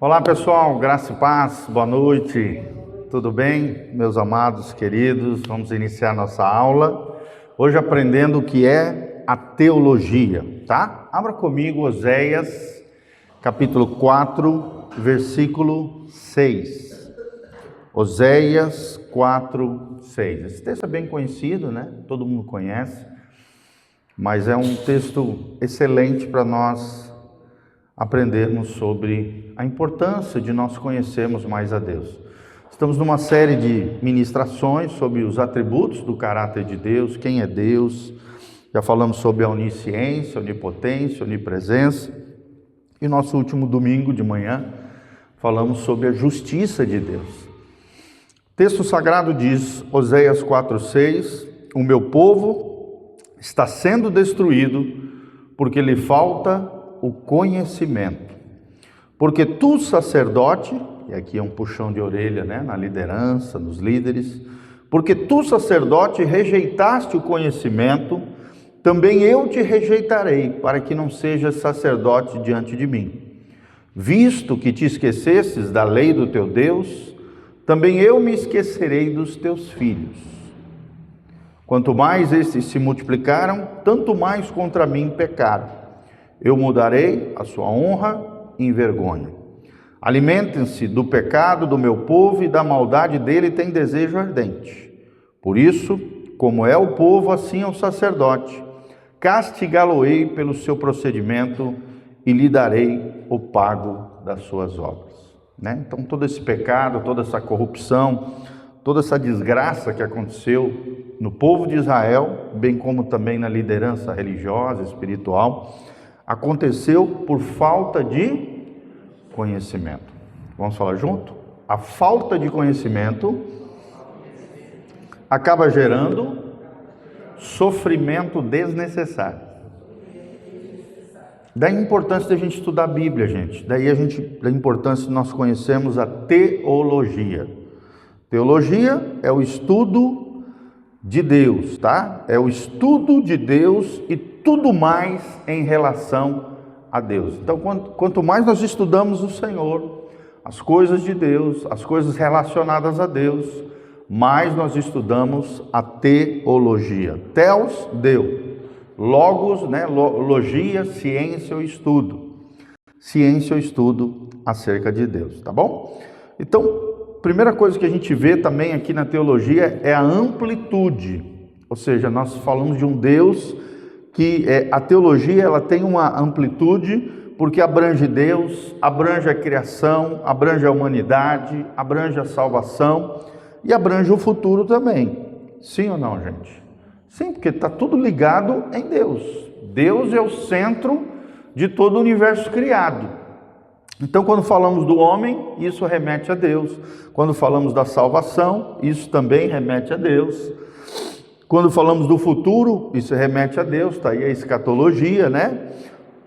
Olá pessoal, graça e paz, boa noite, tudo bem, meus amados, queridos? Vamos iniciar nossa aula, hoje aprendendo o que é a teologia, tá? Abra comigo Oséias, capítulo 4, versículo 6. Oséias 4, 6. Esse texto é bem conhecido, né? Todo mundo conhece, mas é um texto excelente para nós aprendermos sobre a importância de nós conhecermos mais a Deus. Estamos numa série de ministrações sobre os atributos do caráter de Deus, quem é Deus. Já falamos sobre a onisciência, onipotência, onipresença. E nosso último domingo de manhã falamos sobre a justiça de Deus. O texto sagrado diz, Oséias 4:6, o meu povo está sendo destruído porque lhe falta o conhecimento. Porque tu, sacerdote, e aqui é um puxão de orelha, né, na liderança, nos líderes, porque tu, sacerdote, rejeitaste o conhecimento, também eu te rejeitarei, para que não sejas sacerdote diante de mim. Visto que te esquecestes da lei do teu Deus, também eu me esquecerei dos teus filhos. Quanto mais estes se multiplicaram, tanto mais contra mim pecaram. Eu mudarei a sua honra em vergonha. Alimentem-se do pecado do meu povo e da maldade dele tem desejo ardente. Por isso, como é o povo, assim é o sacerdote. Castigá-lo-ei pelo seu procedimento e lhe darei o pago das suas obras. Né? Então, todo esse pecado, toda essa corrupção, toda essa desgraça que aconteceu no povo de Israel, bem como também na liderança religiosa, espiritual, aconteceu por falta de conhecimento. Vamos falar junto? A falta de conhecimento acaba gerando sofrimento desnecessário. Daí a importância da gente estudar a Bíblia, gente. Da importância de nós conhecermos a teologia. Teologia é o estudo de Deus, tá? É o estudo de Deus e tudo mais em relação a Deus. Então, quanto mais nós estudamos o Senhor, as coisas de Deus, as coisas relacionadas a Deus, mais nós estudamos a teologia. Theos, Deus. Logos, né? Logia, ciência ou estudo. Ciência ou estudo acerca de Deus, tá bom? Então, primeira coisa que a gente vê também aqui na teologia é a amplitude. Ou seja, nós falamos de um Deus que a teologia ela tem uma amplitude porque abrange Deus, abrange a criação, abrange a humanidade, abrange a salvação e abrange o futuro também. Sim ou não, gente? Sim, porque está tudo ligado em Deus. Deus é o centro de todo o universo criado. Então, quando falamos do homem, isso remete a Deus. Quando falamos da salvação, isso também remete a Deus. Quando falamos do futuro, isso remete a Deus, está aí a escatologia, né?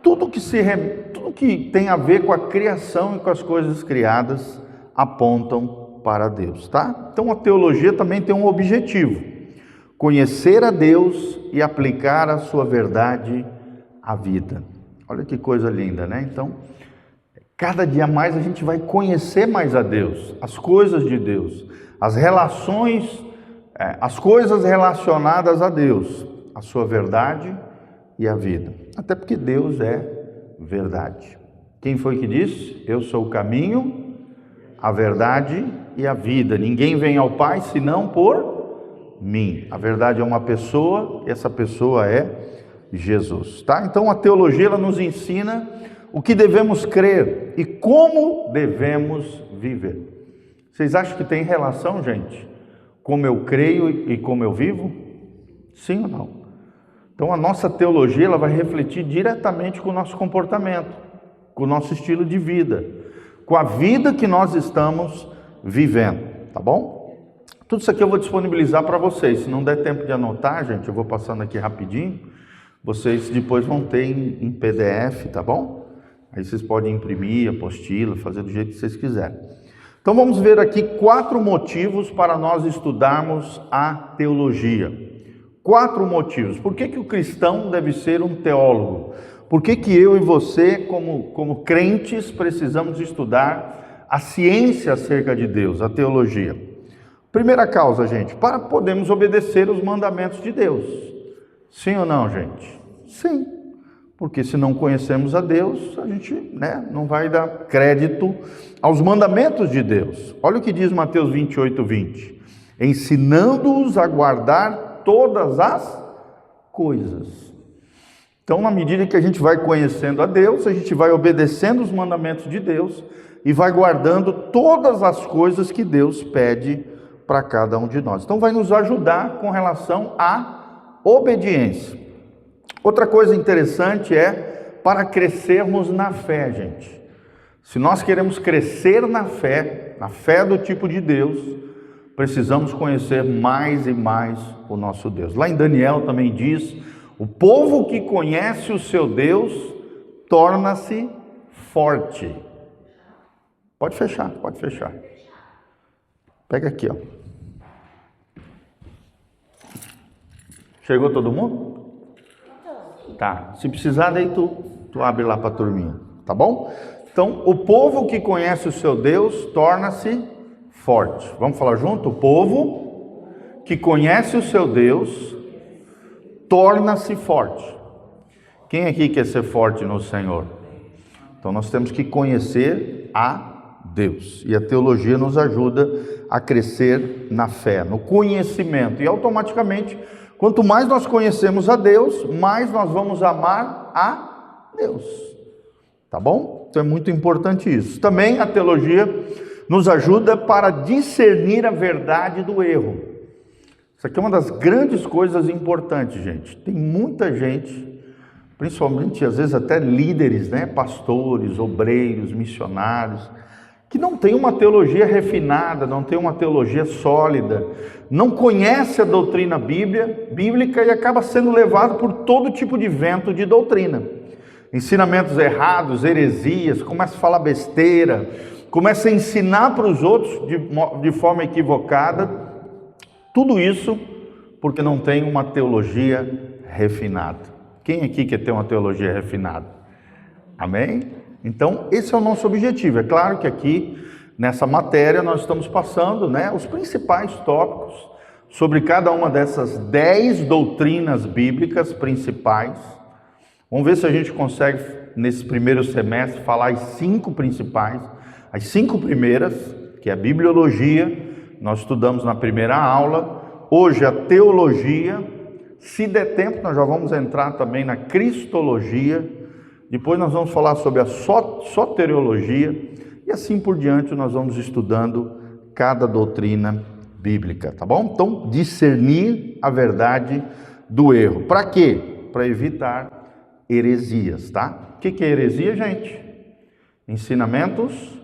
Tudo que tem a ver com a criação e com as coisas criadas apontam para Deus, tá? Então a teologia também tem um objetivo: conhecer a Deus e aplicar a sua verdade à vida. Olha que coisa linda, né? Então, cada dia mais a gente vai conhecer mais a Deus, as coisas de Deus, as relações, as coisas relacionadas a Deus, a sua verdade e a vida. Até porque Deus é verdade. Quem foi que disse? Eu sou o caminho, a verdade e a vida. Ninguém vem ao Pai senão por mim. A verdade é uma pessoa e essa pessoa é Jesus, tá? Então a teologia ela nos ensina o que devemos crer e como devemos viver. Vocês acham que tem relação, gente? Como eu creio e como eu vivo? Sim ou não? Então a nossa teologia ela vai refletir diretamente com o nosso comportamento, com o nosso estilo de vida, com a vida que nós estamos vivendo, tá bom? Tudo isso aqui eu vou disponibilizar para vocês. Se não der tempo de anotar, gente, eu vou passando aqui rapidinho. Vocês depois vão ter em PDF, tá bom? Aí vocês podem imprimir, apostila, fazer do jeito que vocês quiserem. Então vamos ver aqui 4 motivos para nós estudarmos a teologia. 4 motivos. Por que o cristão deve ser um teólogo? Por que que eu e você, como crentes, precisamos estudar a ciência acerca de Deus, a teologia? Primeira causa, gente, para podermos obedecer os mandamentos de Deus. Sim ou não, gente? Sim. Porque se não conhecemos a Deus, a gente não vai dar crédito aos mandamentos de Deus. Olha o que diz Mateus 28:20. Ensinando-os a guardar todas as coisas. Então, na medida que a gente vai conhecendo a Deus, a gente vai obedecendo os mandamentos de Deus e vai guardando todas as coisas que Deus pede para cada um de nós. Então, vai nos ajudar com relação à obediência. Outra coisa interessante é para crescermos na fé, gente. Se nós queremos crescer na fé do tipo de Deus, precisamos conhecer mais e mais o nosso Deus. Lá em Daniel também diz: o povo que conhece o seu Deus torna-se forte. Pode fechar, pode fechar. Pega aqui, ó. Chegou todo mundo? Tá. Se precisar, daí tu abre lá para a turminha, tá bom? Então, o povo que conhece o seu Deus torna-se forte. Vamos falar junto? O povo que conhece o seu Deus torna-se forte. Quem aqui quer ser forte no Senhor? Então, nós temos que conhecer a Deus. E a teologia nos ajuda a crescer na fé, no conhecimento. E automaticamente, quanto mais nós conhecemos a Deus, mais nós vamos amar a Deus. Tá bom? Então é muito importante isso. Também a teologia nos ajuda para discernir a verdade do erro. Isso aqui é uma das grandes coisas importantes, gente. Tem muita gente, principalmente às vezes até líderes, pastores, obreiros, missionários, que não tem uma teologia refinada, não tem uma teologia sólida, não conhece a doutrina bíblica e acaba sendo levado por todo tipo de vento de doutrina. Ensinamentos errados, heresias, começa a falar besteira, começa a ensinar para os outros de forma equivocada. Tudo isso porque não tem uma teologia refinada. Quem aqui quer ter uma teologia refinada? Amém? Então, esse é o nosso objetivo. É claro que aqui, nessa matéria, nós estamos passando os principais tópicos sobre cada uma dessas 10 doutrinas bíblicas principais. Vamos ver se a gente consegue, nesse primeiro semestre, falar as 5 principais, as 5 primeiras, que é a bibliologia, nós estudamos na primeira aula. Hoje, a teologia. Se der tempo, nós já vamos entrar também na cristologia. Depois nós vamos falar sobre a soteriologia e assim por diante nós vamos estudando cada doutrina bíblica, tá bom? Então, discernir a verdade do erro. Para quê? Para evitar heresias, tá? O que é heresia, gente? Ensinamentos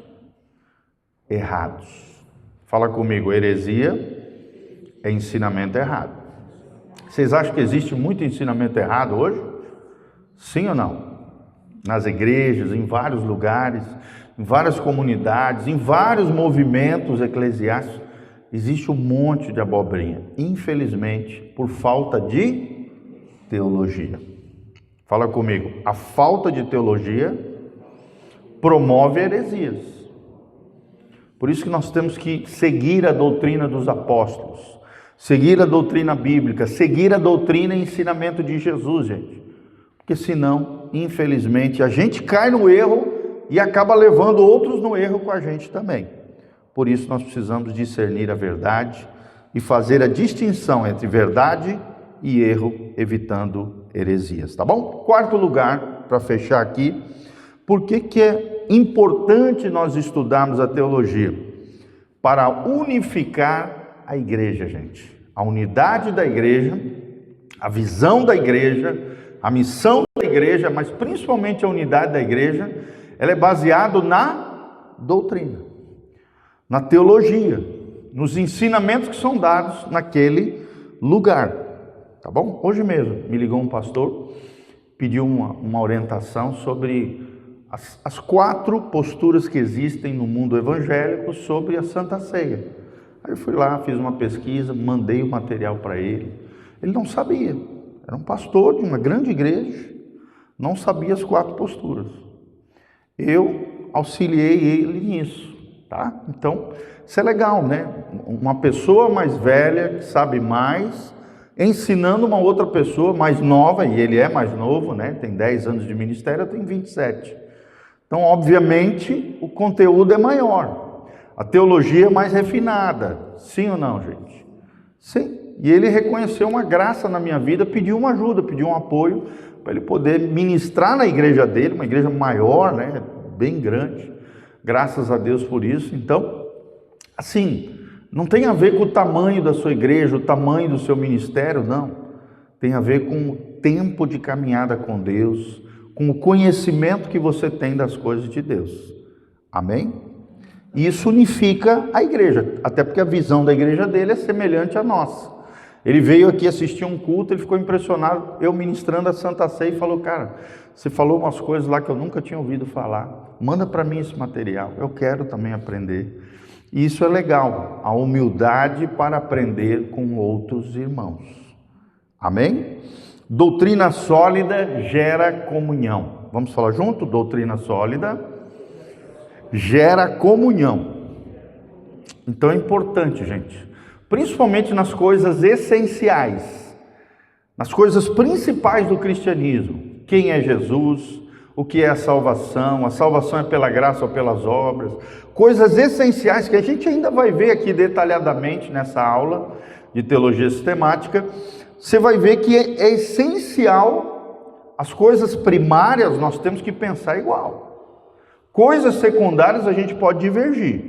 errados. Fala comigo, heresia é ensinamento errado. Vocês acham que existe muito ensinamento errado hoje? Sim ou não? Nas igrejas, em vários lugares, em várias comunidades, em vários movimentos eclesiásticos, existe um monte de abobrinha, infelizmente, por falta de teologia. Fala comigo, a falta de teologia promove heresias. Por isso que nós temos que seguir a doutrina dos apóstolos, seguir a doutrina bíblica, seguir a doutrina e ensinamento de Jesus, gente. Porque senão, infelizmente, a gente cai no erro e acaba levando outros no erro com a gente também. Por isso nós precisamos discernir a verdade e fazer a distinção entre verdade e erro, evitando heresias, tá bom? Quarto lugar, para fechar aqui, por que é importante nós estudarmos a teologia? Para unificar a igreja, gente. A unidade da igreja, a visão da igreja, a missão da igreja, mas principalmente a unidade da igreja, ela é baseada na doutrina, na teologia, nos ensinamentos que são dados naquele lugar, tá bom? Hoje mesmo me ligou um pastor, pediu uma orientação sobre as 4 posturas que existem no mundo evangélico sobre a Santa Ceia. Aí eu fui lá, fiz uma pesquisa, mandei o material para ele. Ele não sabia. Era um pastor de uma grande igreja, não sabia as 4 posturas. Eu auxiliei ele nisso, tá? Então, isso é legal, né? Uma pessoa mais velha, que sabe mais, ensinando uma outra pessoa mais nova, e ele é mais novo, né? Tem 10 anos de ministério, eu tenho 27. Então, obviamente, o conteúdo é maior. A teologia é mais refinada. Sim ou não, gente? Sim. E ele reconheceu uma graça na minha vida, pediu uma ajuda, pediu um apoio para ele poder ministrar na igreja dele, uma igreja maior, né? Bem grande. Graças a Deus por isso. Então, assim, não tem a ver com o tamanho da sua igreja, o tamanho do seu ministério, não. Tem a ver com o tempo de caminhada com Deus, com o conhecimento que você tem das coisas de Deus. Amém? E isso unifica a igreja, até porque a visão da igreja dele é semelhante à nossa. Ele veio aqui assistir um culto, ele ficou impressionado, eu ministrando a Santa Ceia, e falou: cara, você falou umas coisas lá que eu nunca tinha ouvido falar, manda para mim esse material, eu quero também aprender. E isso é legal, a humildade para aprender com outros irmãos. Amém? Doutrina sólida gera comunhão. Vamos falar junto? Doutrina sólida gera comunhão. Então é importante, gente, principalmente nas coisas essenciais, nas coisas principais do cristianismo. Quem é Jesus? O que é a salvação? A salvação é pela graça ou pelas obras? Coisas essenciais que a gente ainda vai ver aqui detalhadamente nessa aula de teologia sistemática. Você vai ver que é essencial, as coisas primárias nós temos que pensar igual. Coisas secundárias a gente pode divergir,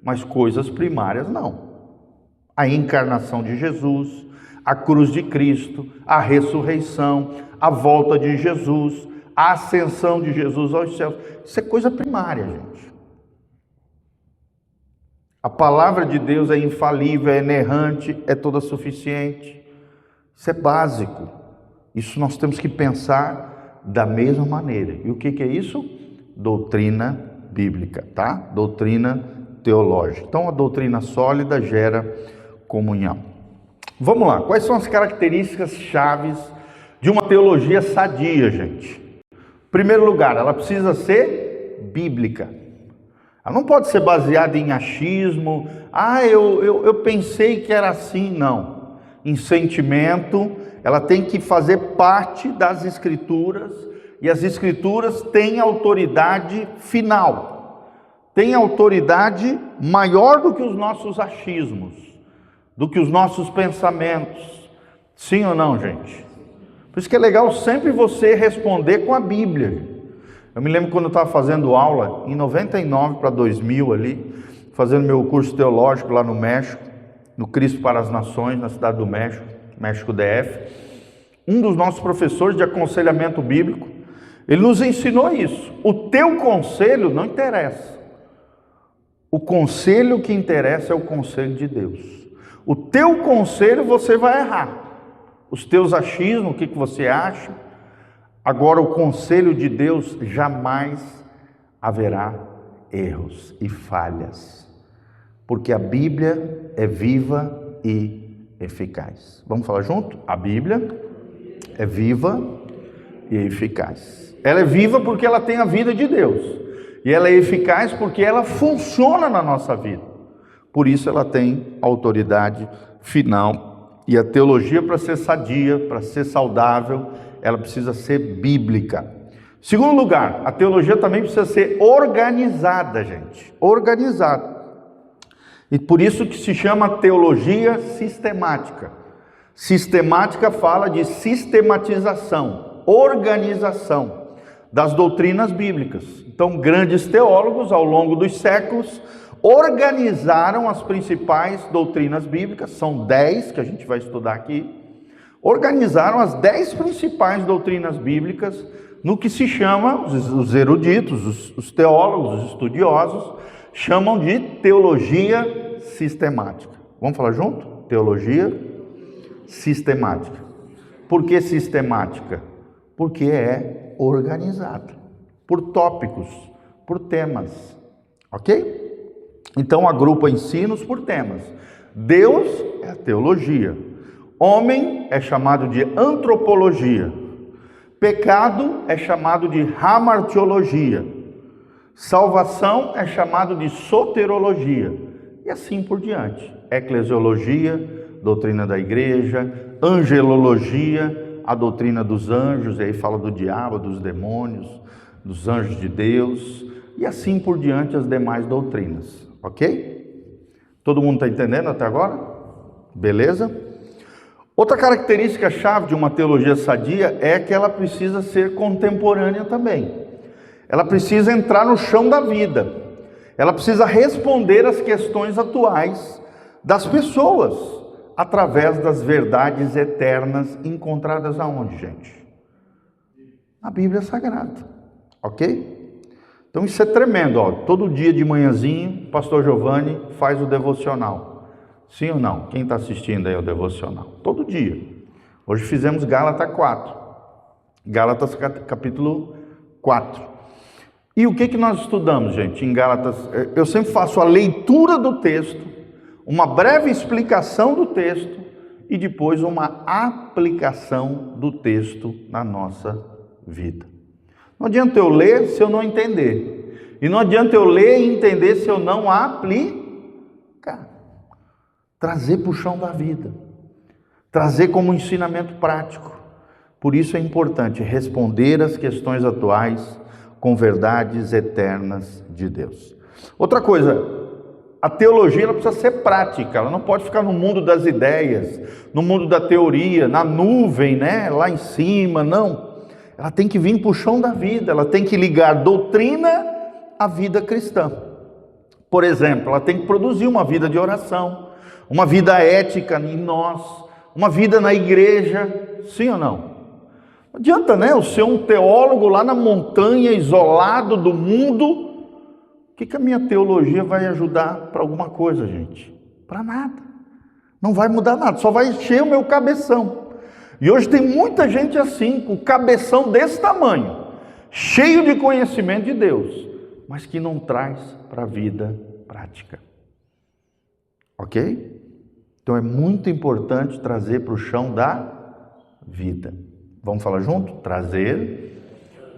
mas coisas primárias não. A encarnação de Jesus, a cruz de Cristo, a ressurreição, a volta de Jesus, a ascensão de Jesus aos céus. Isso é coisa primária, gente. A palavra de Deus é infalível, é inerrante, é toda suficiente. Isso é básico. Isso nós temos que pensar da mesma maneira. E o que é isso? Doutrina bíblica, tá? Doutrina teológica. Então, a doutrina sólida gera comunhão. Vamos lá. Quais são as características chaves de uma teologia sadia, gente? Em primeiro lugar, ela precisa ser bíblica. Ela não pode ser baseada em achismo. Eu pensei que era assim. Não. Em sentimento, ela tem que fazer parte das Escrituras, e as Escrituras têm autoridade final, têm autoridade maior do que os nossos achismos, do que os nossos pensamentos. Sim ou não, gente? Por isso que é legal sempre você responder com a Bíblia. Eu me lembro quando eu estava fazendo aula, em 99 para 2000 ali, fazendo meu curso teológico lá no México, no Cristo para as Nações, na cidade do México, México DF. Um dos nossos professores de aconselhamento bíblico, ele nos ensinou isso. O teu conselho não interessa. O conselho que interessa é o conselho de Deus. O teu conselho você vai errar. Os teus achismos, o que você acha. Agora, o conselho de Deus jamais haverá erros e falhas. Porque a Bíblia é viva e eficaz. Vamos falar junto? A Bíblia é viva e eficaz. Ela é viva porque ela tem a vida de Deus. E ela é eficaz porque ela funciona na nossa vida. Por isso ela tem autoridade final. E a teologia, para ser sadia, para ser saudável, ela precisa ser bíblica. Segundo lugar, a teologia também precisa ser organizada, gente. Organizada. E por isso que se chama teologia sistemática. Sistemática fala de sistematização, organização das doutrinas bíblicas. Então, grandes teólogos, ao longo dos séculos, organizaram as principais doutrinas bíblicas, são 10 que a gente vai estudar aqui, organizaram as 10 principais doutrinas bíblicas no que se chama, os eruditos, os teólogos, os estudiosos, chamam de teologia sistemática. Vamos falar junto? Teologia sistemática. Por que sistemática? Porque é organizada, por tópicos, por temas, ok? Então agrupa ensinos por temas. Deus é a teologia. Homem é chamado de antropologia. Pecado é chamado de hamartiologia. Salvação é chamado de soterologia. E assim por diante. Eclesiologia, doutrina da igreja. Angelologia, a doutrina dos anjos. E aí fala do diabo, dos demônios, dos anjos de Deus. E assim por diante as demais doutrinas. Ok? Todo mundo está entendendo até agora? Beleza? Outra característica-chave de uma teologia sadia é que ela precisa ser contemporânea também. Ela precisa entrar no chão da vida. Ela precisa responder às questões atuais das pessoas, através das verdades eternas encontradas aonde, gente? Na Bíblia Sagrada. Ok? Então isso é tremendo, ó. Todo dia de manhãzinho, o pastor Giovanni faz o devocional. Sim ou não? Quem está assistindo aí o devocional? Todo dia. Hoje fizemos Gálatas 4. Gálatas capítulo 4. E o que nós estudamos, gente, em Gálatas? Eu sempre faço a leitura do texto, uma breve explicação do texto e depois uma aplicação do texto na nossa vida. Não adianta eu ler se eu não entender. E não adianta eu ler e entender se eu não aplicar. Trazer para o chão da vida. Trazer como ensinamento prático. Por isso é importante responder às questões atuais com verdades eternas de Deus. Outra coisa, a teologia ela precisa ser prática, ela não pode ficar no mundo das ideias, no mundo da teoria, na nuvem, né, lá em cima, não. Ela tem que vir para o chão da vida, ela tem que ligar doutrina à vida cristã. Por exemplo, ela tem que produzir uma vida de oração, uma vida ética em nós, uma vida na igreja, sim ou não? Não adianta, né, eu ser um teólogo lá na montanha, isolado do mundo. O que a minha teologia vai ajudar para alguma coisa, gente? Para nada. Não vai mudar nada, só vai encher o meu cabeção. E hoje tem muita gente assim, com o cabeção desse tamanho, cheio de conhecimento de Deus, mas que não traz para a vida prática. Ok? Então é muito importante trazer para o chão da vida. Vamos falar junto? Trazer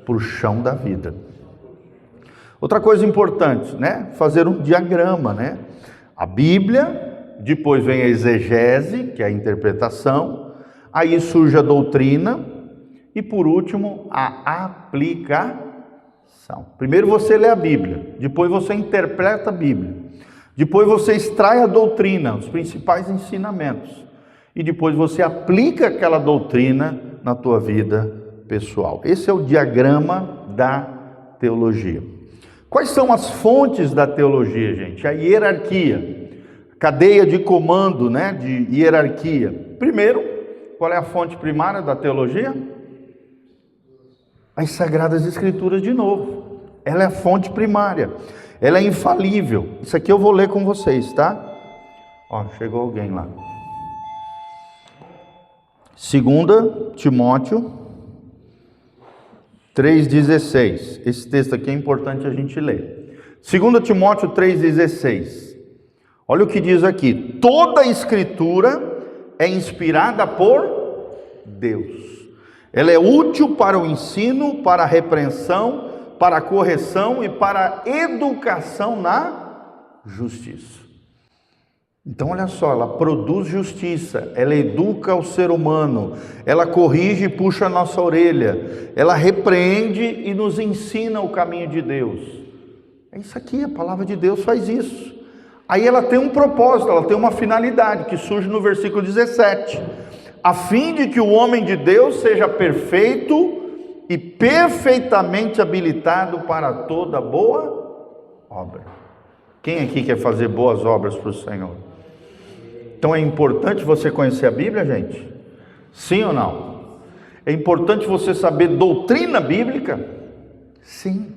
para o chão da vida. Outra coisa importante, né? Fazer um diagrama, né? A Bíblia, depois vem a exegese, que é a interpretação, aí surge a doutrina e por último a aplicação. Primeiro você lê a Bíblia, depois você interpreta a Bíblia, depois você extrai a doutrina, os principais ensinamentos, e depois você aplica aquela doutrina na tua vida pessoal. Esse é o diagrama da teologia. Quais são as fontes da teologia, gente? A hierarquia, cadeia de comando, né, de hierarquia. Primeiro, qual é a fonte primária da teologia? As Sagradas Escrituras de novo. Ela é a fonte primária. Ela é infalível. Isso aqui eu vou ler com vocês, tá? Ó, chegou alguém lá. 2 Timóteo 3,16. Esse texto aqui é importante a gente ler. 2 Timóteo 3,16. Olha o que diz aqui. Toda a Escritura é inspirada por Deus. Ela é útil para o ensino, para a repreensão, para a correção e para a educação na justiça. Então olha só, ela produz justiça, ela educa o ser humano, ela corrige e puxa a nossa orelha, ela repreende e nos ensina o caminho de Deus. É isso aqui, a palavra de Deus faz isso. Aí ela tem um propósito, ela tem uma finalidade que surge no versículo 17. A fim de que o homem de Deus seja perfeito e perfeitamente habilitado para toda boa obra. Quem aqui quer fazer boas obras para o Senhor? Então é importante você conhecer a Bíblia, gente? Sim ou não? É importante você saber doutrina bíblica? Sim.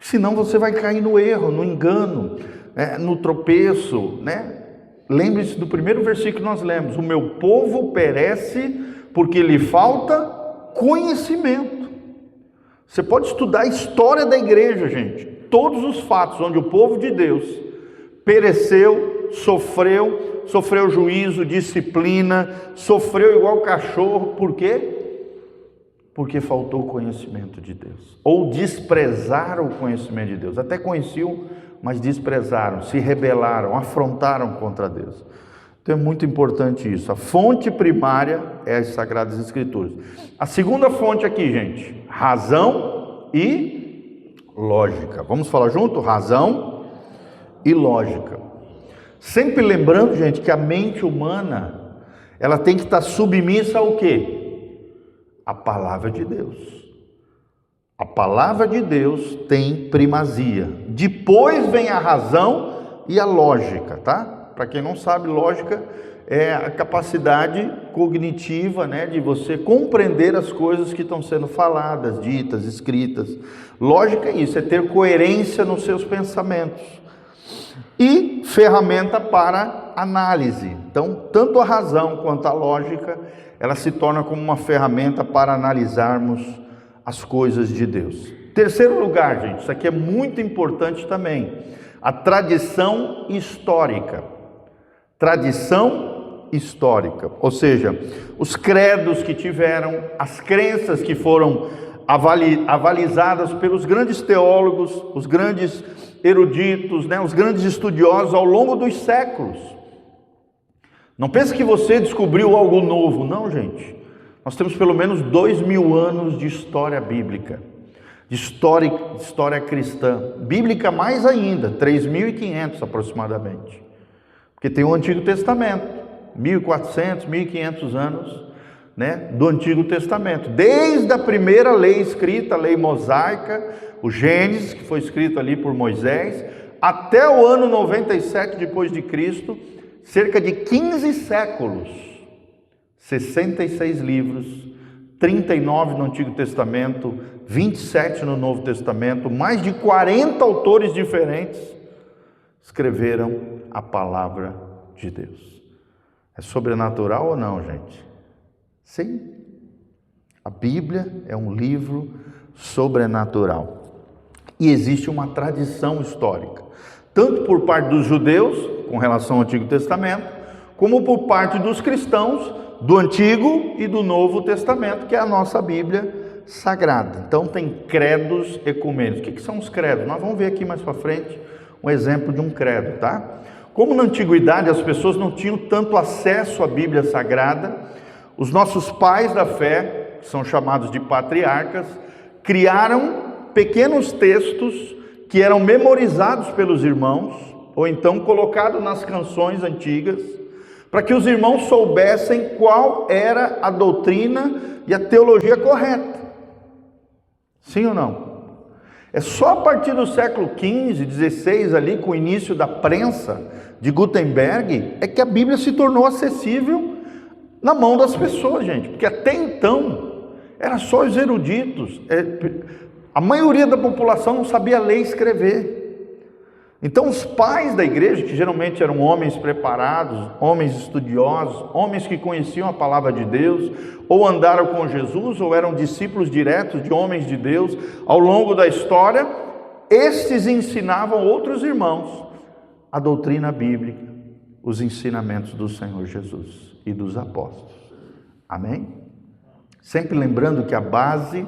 Senão você vai cair no erro, no engano, no tropeço, né? Lembre-se do primeiro versículo que nós lemos. O meu povo perece porque lhe falta conhecimento. Você pode estudar a história da igreja, gente. Todos os fatos onde o povo de Deus pereceu, sofreu juízo, disciplina, sofreu igual cachorro. Por quê? porque faltou o conhecimento de Deus, ou desprezaram o conhecimento de Deus. Até conheciam, mas desprezaram, se rebelaram, afrontaram contra Deus. Então é muito importante isso. A fonte primária é as Sagradas Escrituras. A segunda fonte aqui, gente, razão e lógica. Vamos falar junto? Razão e lógica. Sempre lembrando, gente, que a mente humana, ela tem que estar submissa ao quê? A palavra de Deus. A palavra de Deus tem primazia. Depois vem a razão e a lógica, tá? Para quem não sabe, lógica é a capacidade cognitiva, né, de você compreender as coisas que estão sendo faladas, ditas, escritas. Lógica é isso, é ter coerência nos seus pensamentos. E ferramenta para análise. Então, tanto a razão quanto a lógica, ela se torna como uma ferramenta para analisarmos as coisas de Deus. Terceiro lugar, gente, isso aqui é muito importante também, a tradição histórica. Tradição histórica, ou seja, os credos que tiveram, as crenças que foram avalizadas pelos grandes teólogos, os grandes eruditos, né, os grandes estudiosos ao longo dos séculos. Não pense que você descobriu algo novo, não, gente. Nós temos pelo menos 2000 anos de história bíblica, de história cristã, bíblica mais ainda, 3.500 aproximadamente, porque tem o Antigo Testamento, 1.400, 1.500 anos, né, do Antigo Testamento, desde a primeira lei escrita, a lei mosaica, o Gênesis, que foi escrito ali por Moisés, até o ano 97 depois de Cristo, cerca de 15 séculos, 66 livros, 39 no Antigo Testamento, 27 no Novo Testamento, mais de 40 autores diferentes escreveram a palavra de Deus. É sobrenatural ou não, gente? Sim. A Bíblia é um livro sobrenatural. E existe uma tradição histórica, tanto por parte dos judeus, com relação ao Antigo Testamento, como por parte dos cristãos do Antigo e do Novo Testamento, que é a nossa Bíblia Sagrada. Então tem credos ecumênicos. O que são os credos? Nós vamos ver aqui mais para frente um exemplo de um credo, tá? Como na antiguidade as pessoas não tinham tanto acesso à Bíblia Sagrada, os nossos pais da fé, que são chamados de patriarcas, criaram pequenos textos que eram memorizados pelos irmãos, ou então colocados nas canções antigas, para que os irmãos soubessem qual era a doutrina e a teologia correta. Sim ou não? É só a partir do século XV, XVI, ali, com o início da prensa de Gutenberg, é que a Bíblia se tornou acessível na mão das pessoas, gente. Porque até então, era só os eruditos. A maioria da população não sabia ler e escrever. Então os pais da igreja, que geralmente eram homens preparados, homens estudiosos, homens que conheciam a palavra de Deus, ou andaram com Jesus, ou eram discípulos diretos de homens de Deus, ao longo da história, estes ensinavam outros irmãos a doutrina bíblica, os ensinamentos do Senhor Jesus e dos apóstolos. Amém? Sempre lembrando que a base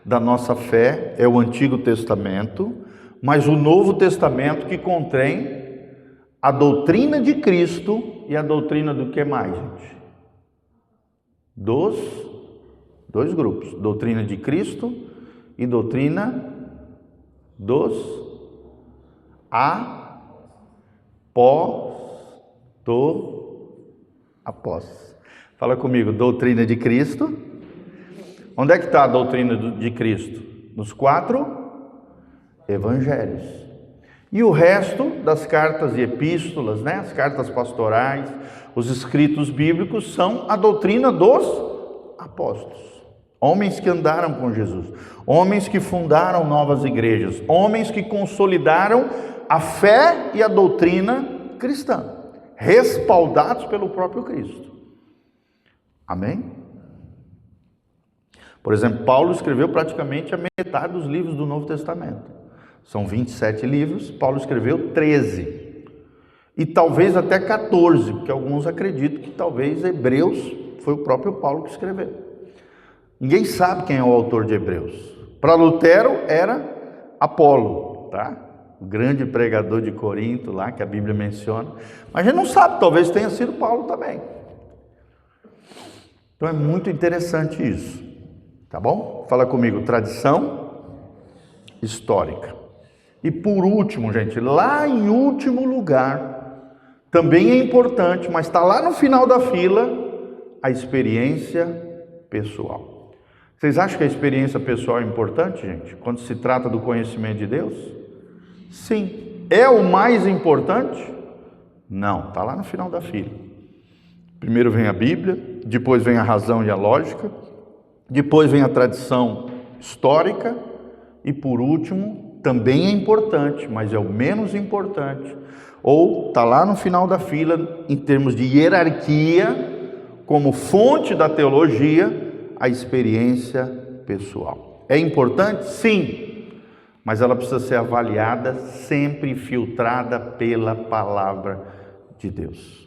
da nossa fé é o Antigo Testamento, mas o Novo Testamento que contém a doutrina de Cristo e a doutrina do que mais, gente? Dois grupos, doutrina de Cristo e doutrina dos apóstolos. Fala comigo, doutrina de Cristo. Onde é que está a doutrina de Cristo? Nos 4 evangelhos. E o resto das cartas e epístolas, né? As cartas pastorais, os escritos bíblicos são a doutrina dos apóstolos. Homens que andaram com Jesus, homens que fundaram novas igrejas, homens que consolidaram a fé e a doutrina cristã, respaldados pelo próprio Cristo. Amém? Por exemplo, Paulo escreveu praticamente a metade dos livros do Novo Testamento. São 27 livros, Paulo escreveu 13. E talvez até 14, porque alguns acreditam que talvez Hebreus foi o próprio Paulo que escreveu. Ninguém sabe quem é o autor de Hebreus. Para Lutero era Apolo, tá? O grande pregador de Corinto lá, que a Bíblia menciona. Mas a gente não sabe, talvez tenha sido Paulo também. Então é muito interessante isso, tá bom? Fala comigo, tradição histórica. E por último, gente, lá em último lugar, também é importante, mas está lá no final da fila, a experiência pessoal. Vocês acham que a experiência pessoal é importante, gente, quando se trata do conhecimento de Deus? Sim. É o mais importante? Não, está lá no final da fila. Primeiro vem a Bíblia, depois vem a razão e a lógica, depois vem a tradição histórica e por último, também é importante, mas é o menos importante, ou está lá no final da fila em termos de hierarquia, como fonte da teologia, a experiência pessoal. É importante? Sim, mas ela precisa ser avaliada, sempre filtrada pela palavra de Deus.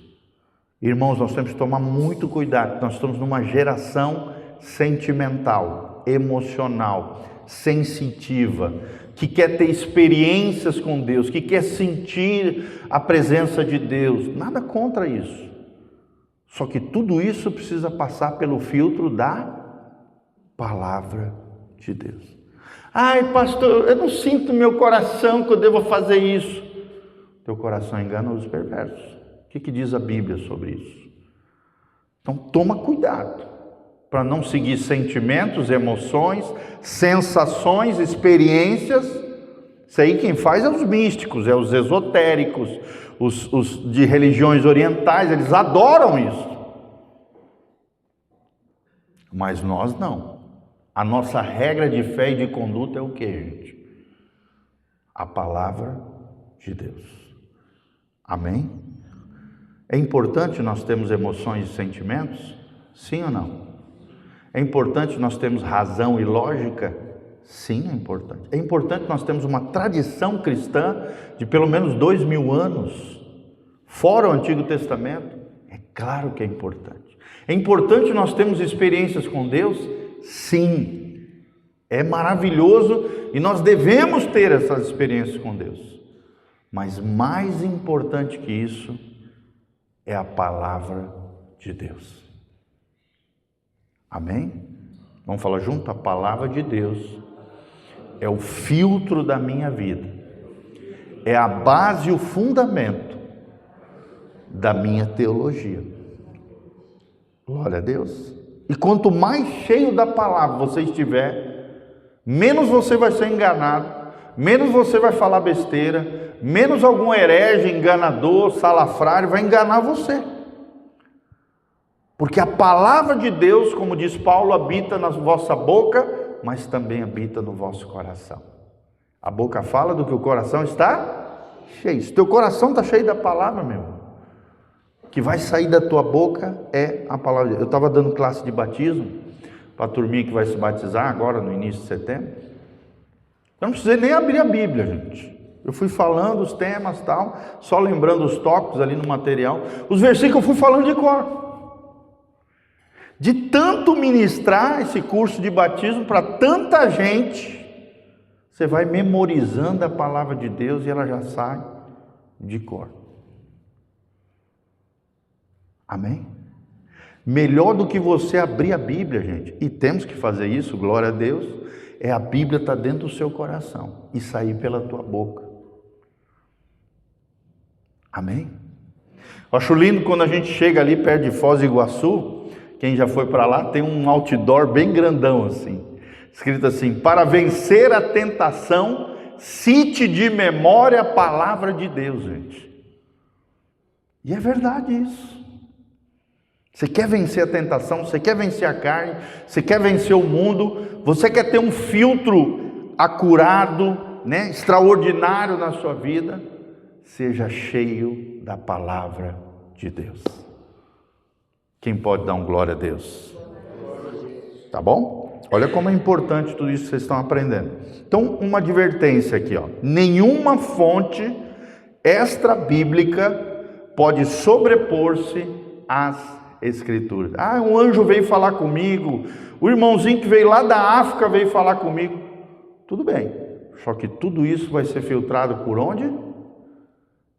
Irmãos, nós temos que tomar muito cuidado, nós estamos numa geração sentimental, emocional, sensitiva, que quer ter experiências com Deus, que quer sentir a presença de Deus. Nada contra isso. Só que tudo isso precisa passar pelo filtro da palavra de Deus. Ai, pastor, eu não sinto no meu coração que eu devo fazer isso. Teu coração engana os perversos. O que diz a Bíblia sobre isso? Então toma cuidado para não seguir sentimentos, emoções, sensações, experiências. Isso aí quem faz é os místicos, é os esotéricos, os de religiões orientais, eles adoram isso. Mas nós não. A nossa regra de fé e de conduta é o que, gente? A palavra de Deus. Amém? É importante nós termos emoções e sentimentos? Sim ou não? É importante nós termos razão e lógica? Sim, é importante. É importante nós termos uma tradição cristã de pelo menos 2000 anos, fora o Antigo Testamento? É claro que é importante. É importante nós termos experiências com Deus? Sim. É maravilhoso e nós devemos ter essas experiências com Deus. Mas mais importante que isso é a palavra de Deus. Amém? Vamos falar junto? A palavra de Deus é o filtro da minha vida, é a base e o fundamento da minha teologia. Glória a Deus. E quanto mais cheio da palavra você estiver, menos você vai ser enganado, menos você vai falar besteira, menos algum herege, enganador, salafrário vai enganar você. Porque a palavra de Deus, como diz Paulo, habita na vossa boca, mas também habita no vosso coração. A boca fala do que o coração está cheio. Se teu coração está cheio da palavra, meu irmão, o que vai sair da tua boca é a palavra de Deus. Eu estava dando classe de batismo para a turminha que vai se batizar agora no início de setembro. Eu não precisei nem abrir a Bíblia, gente. Eu fui falando os temas e tal, só lembrando os tópicos ali no material. Os versículos eu fui falando de cor. De tanto ministrar esse curso de batismo para tanta gente, você vai memorizando a palavra de Deus e ela já sai de cor. Amém? Melhor do que você abrir a Bíblia, gente, e temos que fazer isso, glória a Deus, é a Bíblia estar dentro do seu coração e sair pela tua boca. Amém? Eu acho lindo quando a gente chega ali perto de Foz do Iguaçu. Quem já foi para lá tem um outdoor bem grandão assim, escrito assim: para vencer a tentação, cite de memória a palavra de Deus, gente. E é verdade isso. Você quer vencer a tentação, você quer vencer a carne, você quer vencer o mundo, você quer ter um filtro acurado, né, extraordinário na sua vida, seja cheio da palavra de Deus. Quem pode dar um glória a Deus? Tá bom? Olha como é importante tudo isso que vocês estão aprendendo. Então, uma advertência aqui, ó. Nenhuma fonte extra-bíblica pode sobrepor-se às Escrituras. Ah, um anjo veio falar comigo, o irmãozinho que veio lá da África veio falar comigo. Tudo bem, só que tudo isso vai ser filtrado por onde?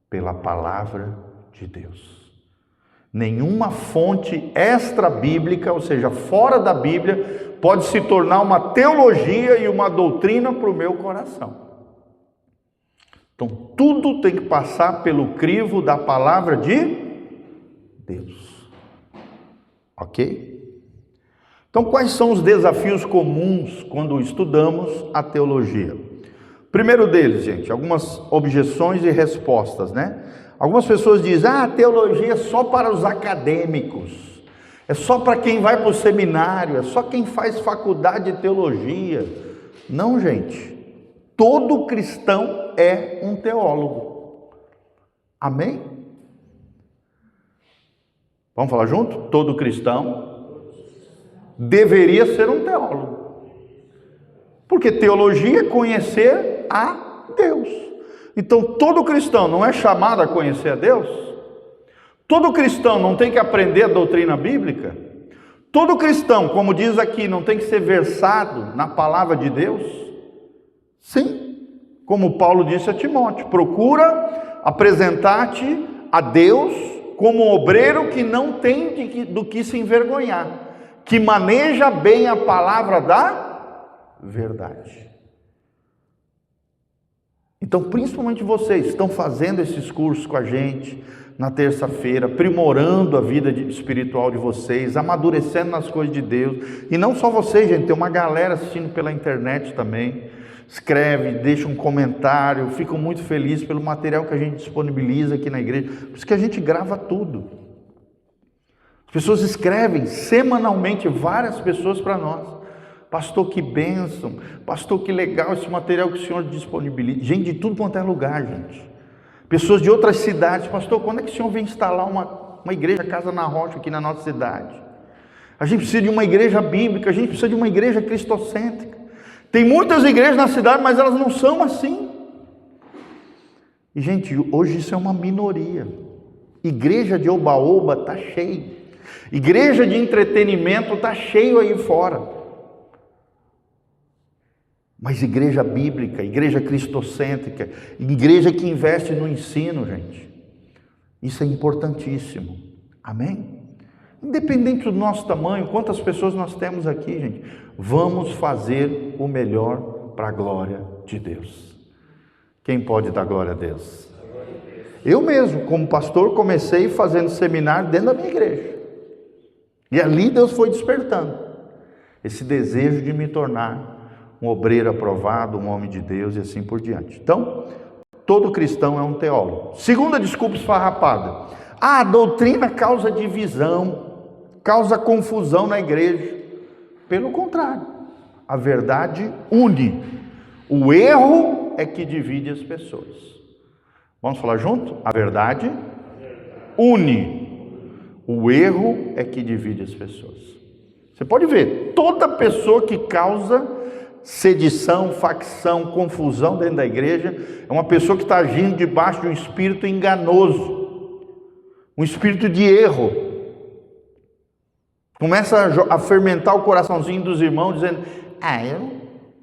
Pela palavra de Deus. Nenhuma fonte extra-bíblica, ou seja, fora da Bíblia, pode se tornar uma teologia e uma doutrina para o meu coração. Então, tudo tem que passar pelo crivo da palavra de Deus. Ok? Então, quais são os desafios comuns quando estudamos a teologia? Primeiro deles, gente, algumas objeções e respostas, né? Algumas pessoas dizem, a teologia é só para os acadêmicos, é só para quem vai para o seminário, é só quem faz faculdade de teologia. Não, gente, todo cristão é um teólogo. Amém? Vamos falar junto? Todo cristão deveria ser um teólogo, porque teologia é conhecer a Deus. Então, todo cristão não é chamado a conhecer a Deus? Todo cristão não tem que aprender a doutrina bíblica? Todo cristão, como diz aqui, não tem que ser versado na palavra de Deus? Sim, como Paulo disse a Timóteo, procura apresentar-te a Deus como um obreiro que não tem do que se envergonhar, que maneja bem a palavra da verdade. Então, principalmente vocês estão fazendo esses cursos com a gente na terça-feira, aprimorando a vida espiritual de vocês, amadurecendo nas coisas de Deus. E não só vocês, gente, tem uma galera assistindo pela internet também. Escreve, deixa um comentário, fico muito feliz pelo material que a gente disponibiliza aqui na igreja. Por isso que a gente grava tudo. As pessoas escrevem semanalmente, várias pessoas para nós. Pastor, que bênção. Pastor, que legal esse material que o senhor disponibiliza. Gente de tudo quanto é lugar, gente. Pessoas de outras cidades. Pastor, quando é que o senhor vem instalar uma igreja Casa na Rocha aqui na nossa cidade? A gente precisa de uma igreja bíblica, a gente precisa de uma igreja cristocêntrica. Tem muitas igrejas na cidade, mas elas não são assim. E, gente, hoje isso é uma minoria. Igreja de oba-oba está cheio. Igreja de entretenimento está cheio aí fora. Mas igreja bíblica, igreja cristocêntrica, igreja que investe no ensino, gente, isso é importantíssimo. Amém? Independente do nosso tamanho, quantas pessoas nós temos aqui, gente, vamos fazer o melhor para a glória de Deus. Quem pode dar glória a Deus? Eu mesmo, como pastor, comecei fazendo seminário dentro da minha igreja. E ali Deus foi despertando esse desejo de me tornar um obreiro aprovado, um homem de Deus e assim por diante. Então, todo cristão é um teólogo. Segunda desculpa esfarrapada. A doutrina causa divisão, causa confusão na igreja. Pelo contrário, a verdade une. O erro é que divide as pessoas. Vamos falar junto? A verdade une. O erro é que divide as pessoas. Você pode ver, toda pessoa que causa sedição, facção, confusão dentro da igreja, é uma pessoa que está agindo debaixo de um espírito enganoso, um espírito de erro. Começa a fermentar o coraçãozinho dos irmãos, dizendo,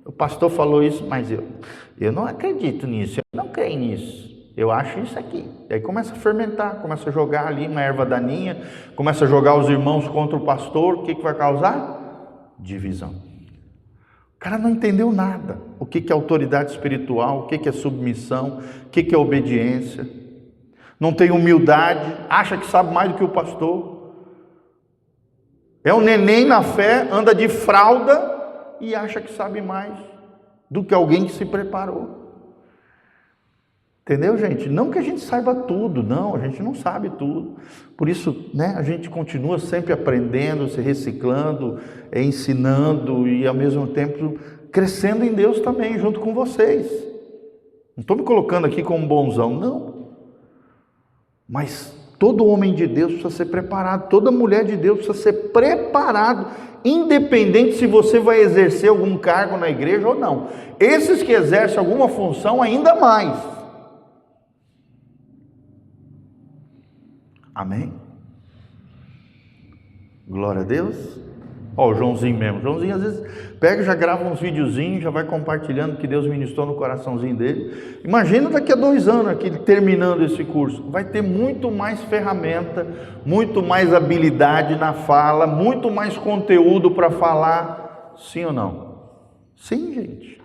o pastor falou isso, mas eu não acredito nisso, eu não creio nisso, eu acho isso aqui. E aí começa a fermentar, começa a jogar ali uma erva daninha, começa a jogar os irmãos contra o pastor. O que vai causar? Divisão. O cara não entendeu nada. O que é autoridade espiritual, o que é submissão, o que é obediência. Não tem humildade, acha que sabe mais do que o pastor. É um neném na fé, anda de fralda e acha que sabe mais do que alguém que se preparou. Entendeu, gente? Não que a gente saiba tudo, não, a gente não sabe tudo. Por isso, né, a gente continua sempre aprendendo, se reciclando, ensinando e ao mesmo tempo crescendo em Deus também, junto com vocês. Não estou me colocando aqui como bonzão, não. Mas todo homem de Deus precisa ser preparado, toda mulher de Deus precisa ser preparado, independente se você vai exercer algum cargo na igreja ou não. Esses que exercem alguma função, ainda mais. Amém? Glória a Deus. Ó, o Joãozinho mesmo. O Joãozinho às vezes pega, já grava uns videozinhos, já vai compartilhando que Deus ministrou no coraçãozinho dele. Imagina daqui a 2 anos aqui, terminando esse curso. Vai ter muito mais ferramenta, muito mais habilidade na fala, muito mais conteúdo para falar. Sim ou não? Sim, gente.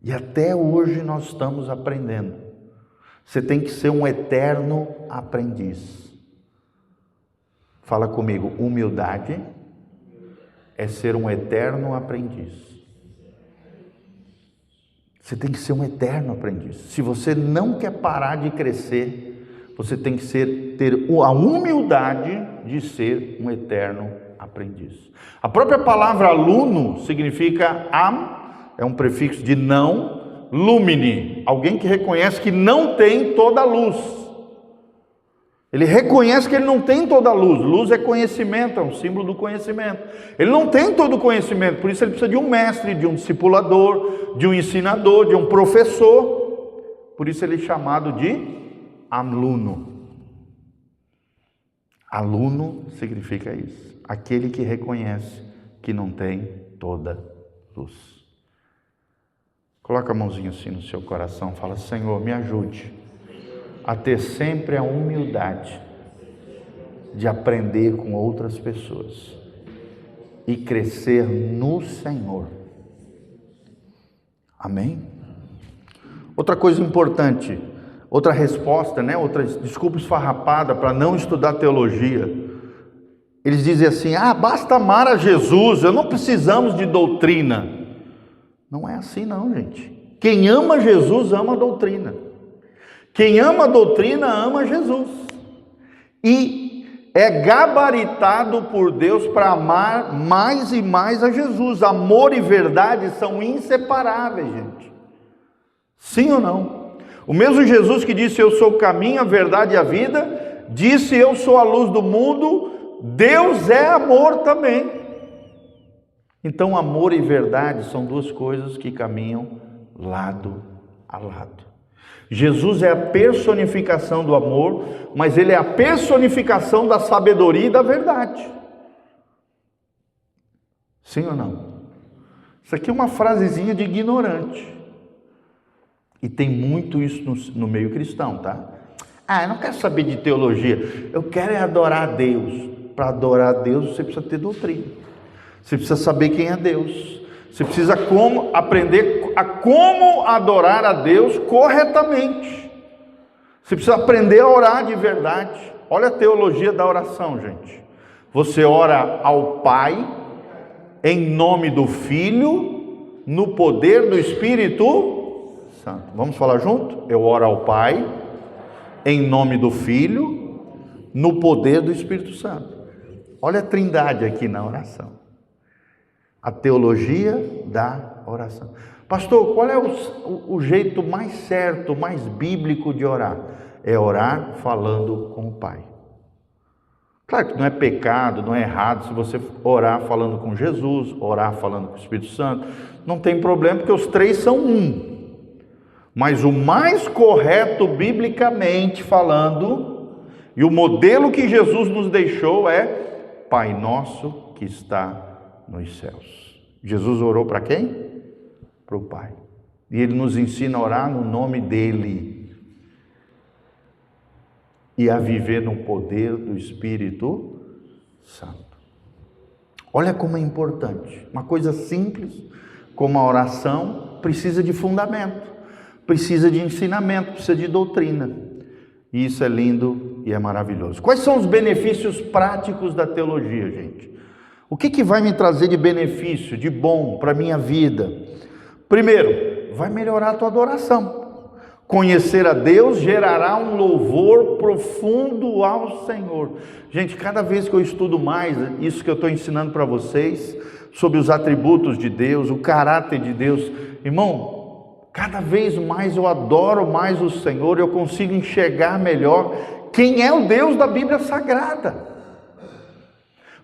E até hoje nós estamos aprendendo. Você tem que ser um eterno aprendiz. Fala comigo, humildade é ser um eterno aprendiz. Você tem que ser um eterno aprendiz. Se você não quer parar de crescer, você tem que ter a humildade de ser um eterno aprendiz. A própria palavra aluno significa é um prefixo de não, lumine, alguém que reconhece que não tem toda a luz. Ele reconhece que ele não tem toda a luz. Luz é conhecimento, é um símbolo do conhecimento. Ele não tem todo o conhecimento, por isso ele precisa de um mestre, de um discipulador, de um ensinador, de um professor. Por isso ele é chamado de aluno. Aluno significa isso. Aquele que reconhece que não tem toda luz. Coloca a mãozinha assim no seu coração, fala: Senhor, me ajude a ter sempre a humildade de aprender com outras pessoas e crescer no Senhor. Amém? Outra coisa importante, outra resposta, outra desculpa esfarrapada para não estudar teologia. Eles dizem assim: basta amar a Jesus, não precisamos de doutrina. Não é assim não, gente. Quem ama Jesus ama a doutrina. Quem ama a doutrina, ama Jesus. E é gabaritado por Deus para amar mais e mais a Jesus. Amor e verdade são inseparáveis, gente. Sim ou não? O mesmo Jesus que disse: eu sou o caminho, a verdade e a vida, disse: eu sou a luz do mundo. Deus é amor também. Então, amor e verdade são duas coisas que caminham lado a lado. Jesus é a personificação do amor, mas ele é a personificação da sabedoria e da verdade. Sim ou não? Isso aqui é uma frasezinha de ignorante. E tem muito isso no meio cristão, tá? Eu não quero saber de teologia, eu quero é adorar a Deus. Para adorar a Deus você precisa ter doutrina. Você precisa saber quem é Deus. Você precisa aprender a como adorar a Deus corretamente. Você precisa aprender a orar de verdade. Olha a teologia da oração, gente. Você ora ao Pai, em nome do Filho, no poder do Espírito Santo. Vamos falar junto? Eu oro ao Pai, em nome do Filho, no poder do Espírito Santo. Olha a trindade aqui na oração. A teologia da oração. Pastor, qual é o jeito mais certo, mais bíblico de orar? É orar falando com o Pai. Claro que não é pecado, não é errado se você orar falando com Jesus, orar falando com o Espírito Santo. Não tem problema, porque os três são um. Mas o mais correto, biblicamente falando, e o modelo que Jesus nos deixou é: Pai nosso que está nos céus. Jesus orou para quem? Para o Pai. E Ele nos ensina a orar no nome dEle. E a viver no poder do Espírito Santo. Olha como é importante. Uma coisa simples, como a oração, precisa de fundamento, precisa de ensinamento, precisa de doutrina. E isso é lindo e é maravilhoso. Quais são os benefícios práticos da teologia, gente? O que vai me trazer de benefício, de bom para a minha vida? Primeiro, vai melhorar a tua adoração. Conhecer a Deus gerará um louvor profundo ao Senhor. Gente, cada vez que eu estudo mais isso que eu estou ensinando para vocês, sobre os atributos de Deus, o caráter de Deus, irmão, cada vez mais eu adoro mais o Senhor, eu consigo enxergar melhor quem é o Deus da Bíblia Sagrada.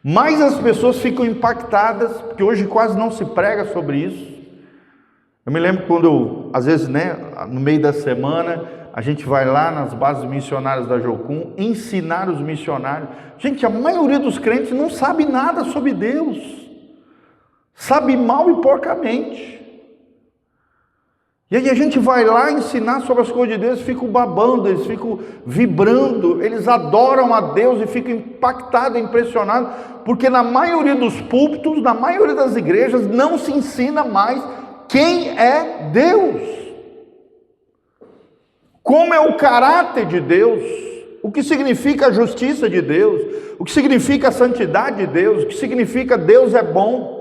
Mais as pessoas ficam impactadas, porque hoje quase não se prega sobre isso. Eu me lembro quando, às vezes, no meio da semana, a gente vai lá nas bases missionárias da Jocum ensinar os missionários. Gente, a maioria dos crentes não sabe nada sobre Deus, sabe mal e porcamente. E aí a gente vai lá ensinar sobre as coisas de Deus, eles ficam babando, eles ficam vibrando, eles adoram a Deus e ficam impactados, impressionados, porque na maioria dos púlpitos, na maioria das igrejas, não se ensina mais quem é Deus, como é o caráter de Deus, o que significa a justiça de Deus, o que significa a santidade de Deus, o que significa Deus é bom.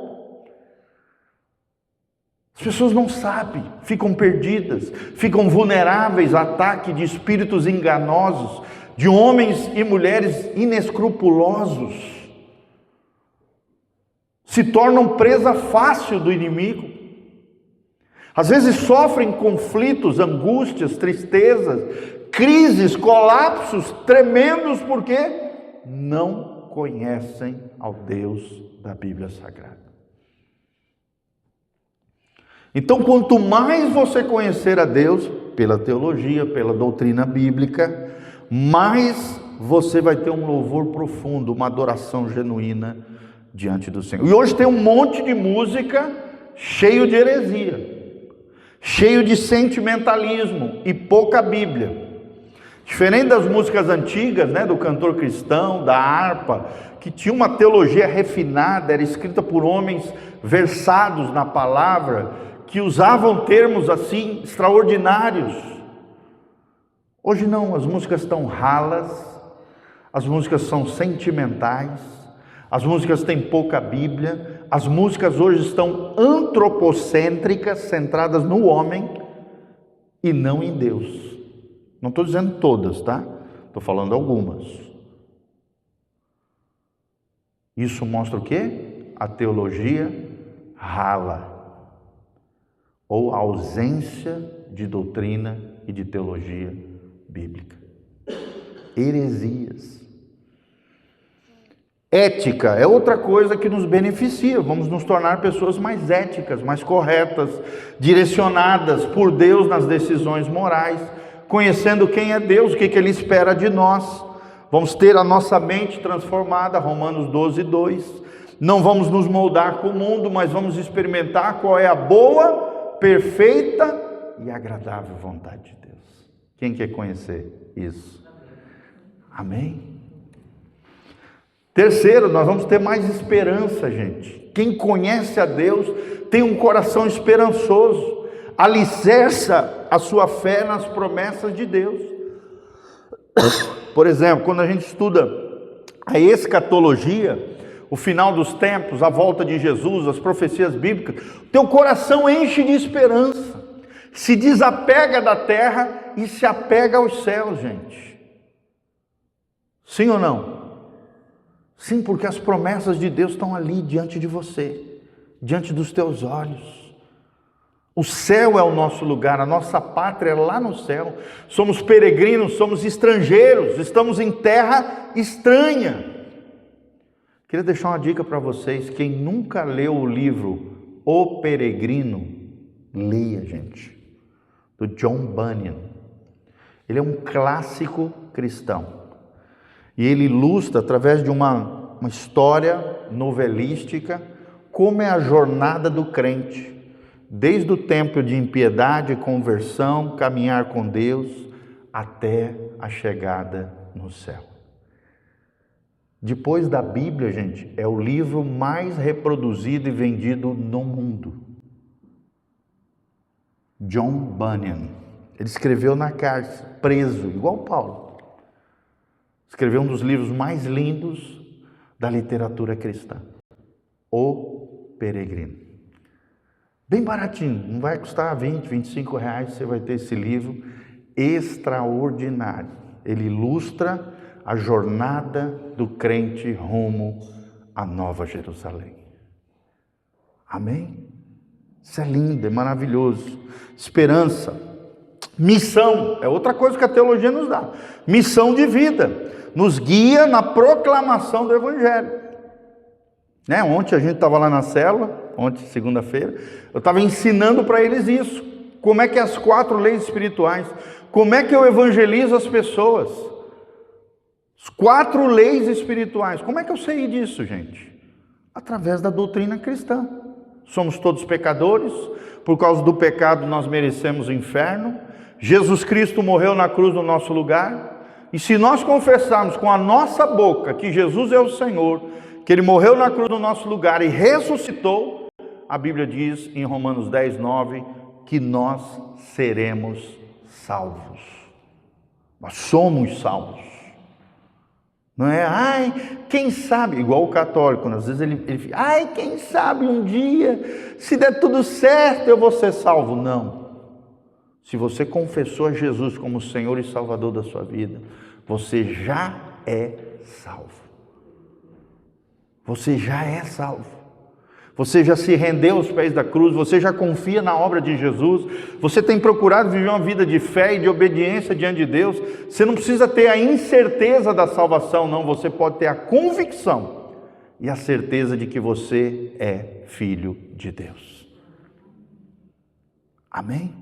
As pessoas não sabem, ficam perdidas, ficam vulneráveis a ataque de espíritos enganosos, de homens e mulheres inescrupulosos, se tornam presa fácil do inimigo, às vezes sofrem conflitos, angústias, tristezas, crises, colapsos tremendos, porque não conhecem ao Deus da Bíblia Sagrada. Então, quanto mais você conhecer a Deus, pela teologia, pela doutrina bíblica, mais você vai ter um louvor profundo, uma adoração genuína diante do Senhor. E hoje tem um monte de música cheio de heresia, cheio de sentimentalismo e pouca Bíblia. Diferente das músicas antigas, né, do cantor cristão, da harpa, que tinha uma teologia refinada, era escrita por homens versados na palavra, que usavam termos assim extraordinários. Hoje não, as músicas estão ralas, as músicas são sentimentais, as músicas têm pouca Bíblia, as músicas hoje estão antropocêntricas, centradas no homem e não em Deus. Não estou dizendo todas, tá? Estou falando algumas. Isso mostra o quê? A teologia rala, ou a ausência de doutrina e de teologia bíblica. Heresias. Ética é outra coisa que nos beneficia, vamos nos tornar pessoas mais éticas, mais corretas, direcionadas por Deus nas decisões morais, conhecendo quem é Deus, o que Ele espera de nós. Vamos ter a nossa mente transformada, Romanos 12:2. Não vamos nos moldar com o mundo, mas vamos experimentar qual é a boa, perfeita e agradável vontade de Deus. Quem quer conhecer isso? Amém? Terceiro, nós vamos ter mais esperança, gente. Quem conhece a Deus tem um coração esperançoso, alicerça a sua fé nas promessas de Deus. Por exemplo, quando a gente estuda a escatologia, o final dos tempos, a volta de Jesus, as profecias bíblicas, teu coração enche de esperança, se desapega da terra e se apega aos céus, gente. Sim ou não? Sim, porque as promessas de Deus estão ali diante de você, diante dos teus olhos. O céu é o nosso lugar, a nossa pátria é lá no céu. Somos peregrinos, somos estrangeiros, estamos em terra estranha. Queria deixar uma dica para vocês, quem nunca leu o livro O Peregrino, leia, gente, do John Bunyan. Ele é um clássico cristão, e ele ilustra, através de uma história novelística, como é a jornada do crente, desde o tempo de impiedade, conversão, caminhar com Deus, até a chegada no céu. Depois da Bíblia, gente, é o livro mais reproduzido e vendido no mundo. John Bunyan. Ele escreveu na cárcere, preso, igual Paulo. Escreveu um dos livros mais lindos da literatura cristã. O Peregrino. Bem baratinho, não vai custar 20, 25 reais, você vai ter esse livro extraordinário. Ele ilustra a jornada do crente rumo à Nova Jerusalém. Amém? Isso é lindo, é maravilhoso. Esperança. Missão, é outra coisa que a teologia nos dá. Missão de vida, nos guia na proclamação do Evangelho. Né? Ontem a gente estava lá na célula, ontem, segunda-feira, eu estava ensinando para eles isso. Como é que as 4 leis espirituais, Como é que eu evangelizo as pessoas? As 4 leis espirituais. Como é que eu sei disso, gente? Através da doutrina cristã. Somos todos pecadores, por causa do pecado nós merecemos o inferno. Jesus Cristo morreu na cruz no nosso lugar. E se nós confessarmos com a nossa boca que Jesus é o Senhor, que Ele morreu na cruz no nosso lugar e ressuscitou, a Bíblia diz em Romanos 10:9 que nós seremos salvos. Nós somos salvos. Não é, quem sabe, igual o católico, às vezes ele fica, quem sabe um dia, se der tudo certo, eu vou ser salvo. Não. Se você confessou a Jesus como Senhor e Salvador da sua vida, você já é salvo. Você já é salvo. Você já se rendeu aos pés da cruz, você já confia na obra de Jesus, você tem procurado viver uma vida de fé e de obediência diante de Deus. Você não precisa ter a incerteza da salvação, não, você pode ter a convicção e a certeza de que você é filho de Deus. Amém?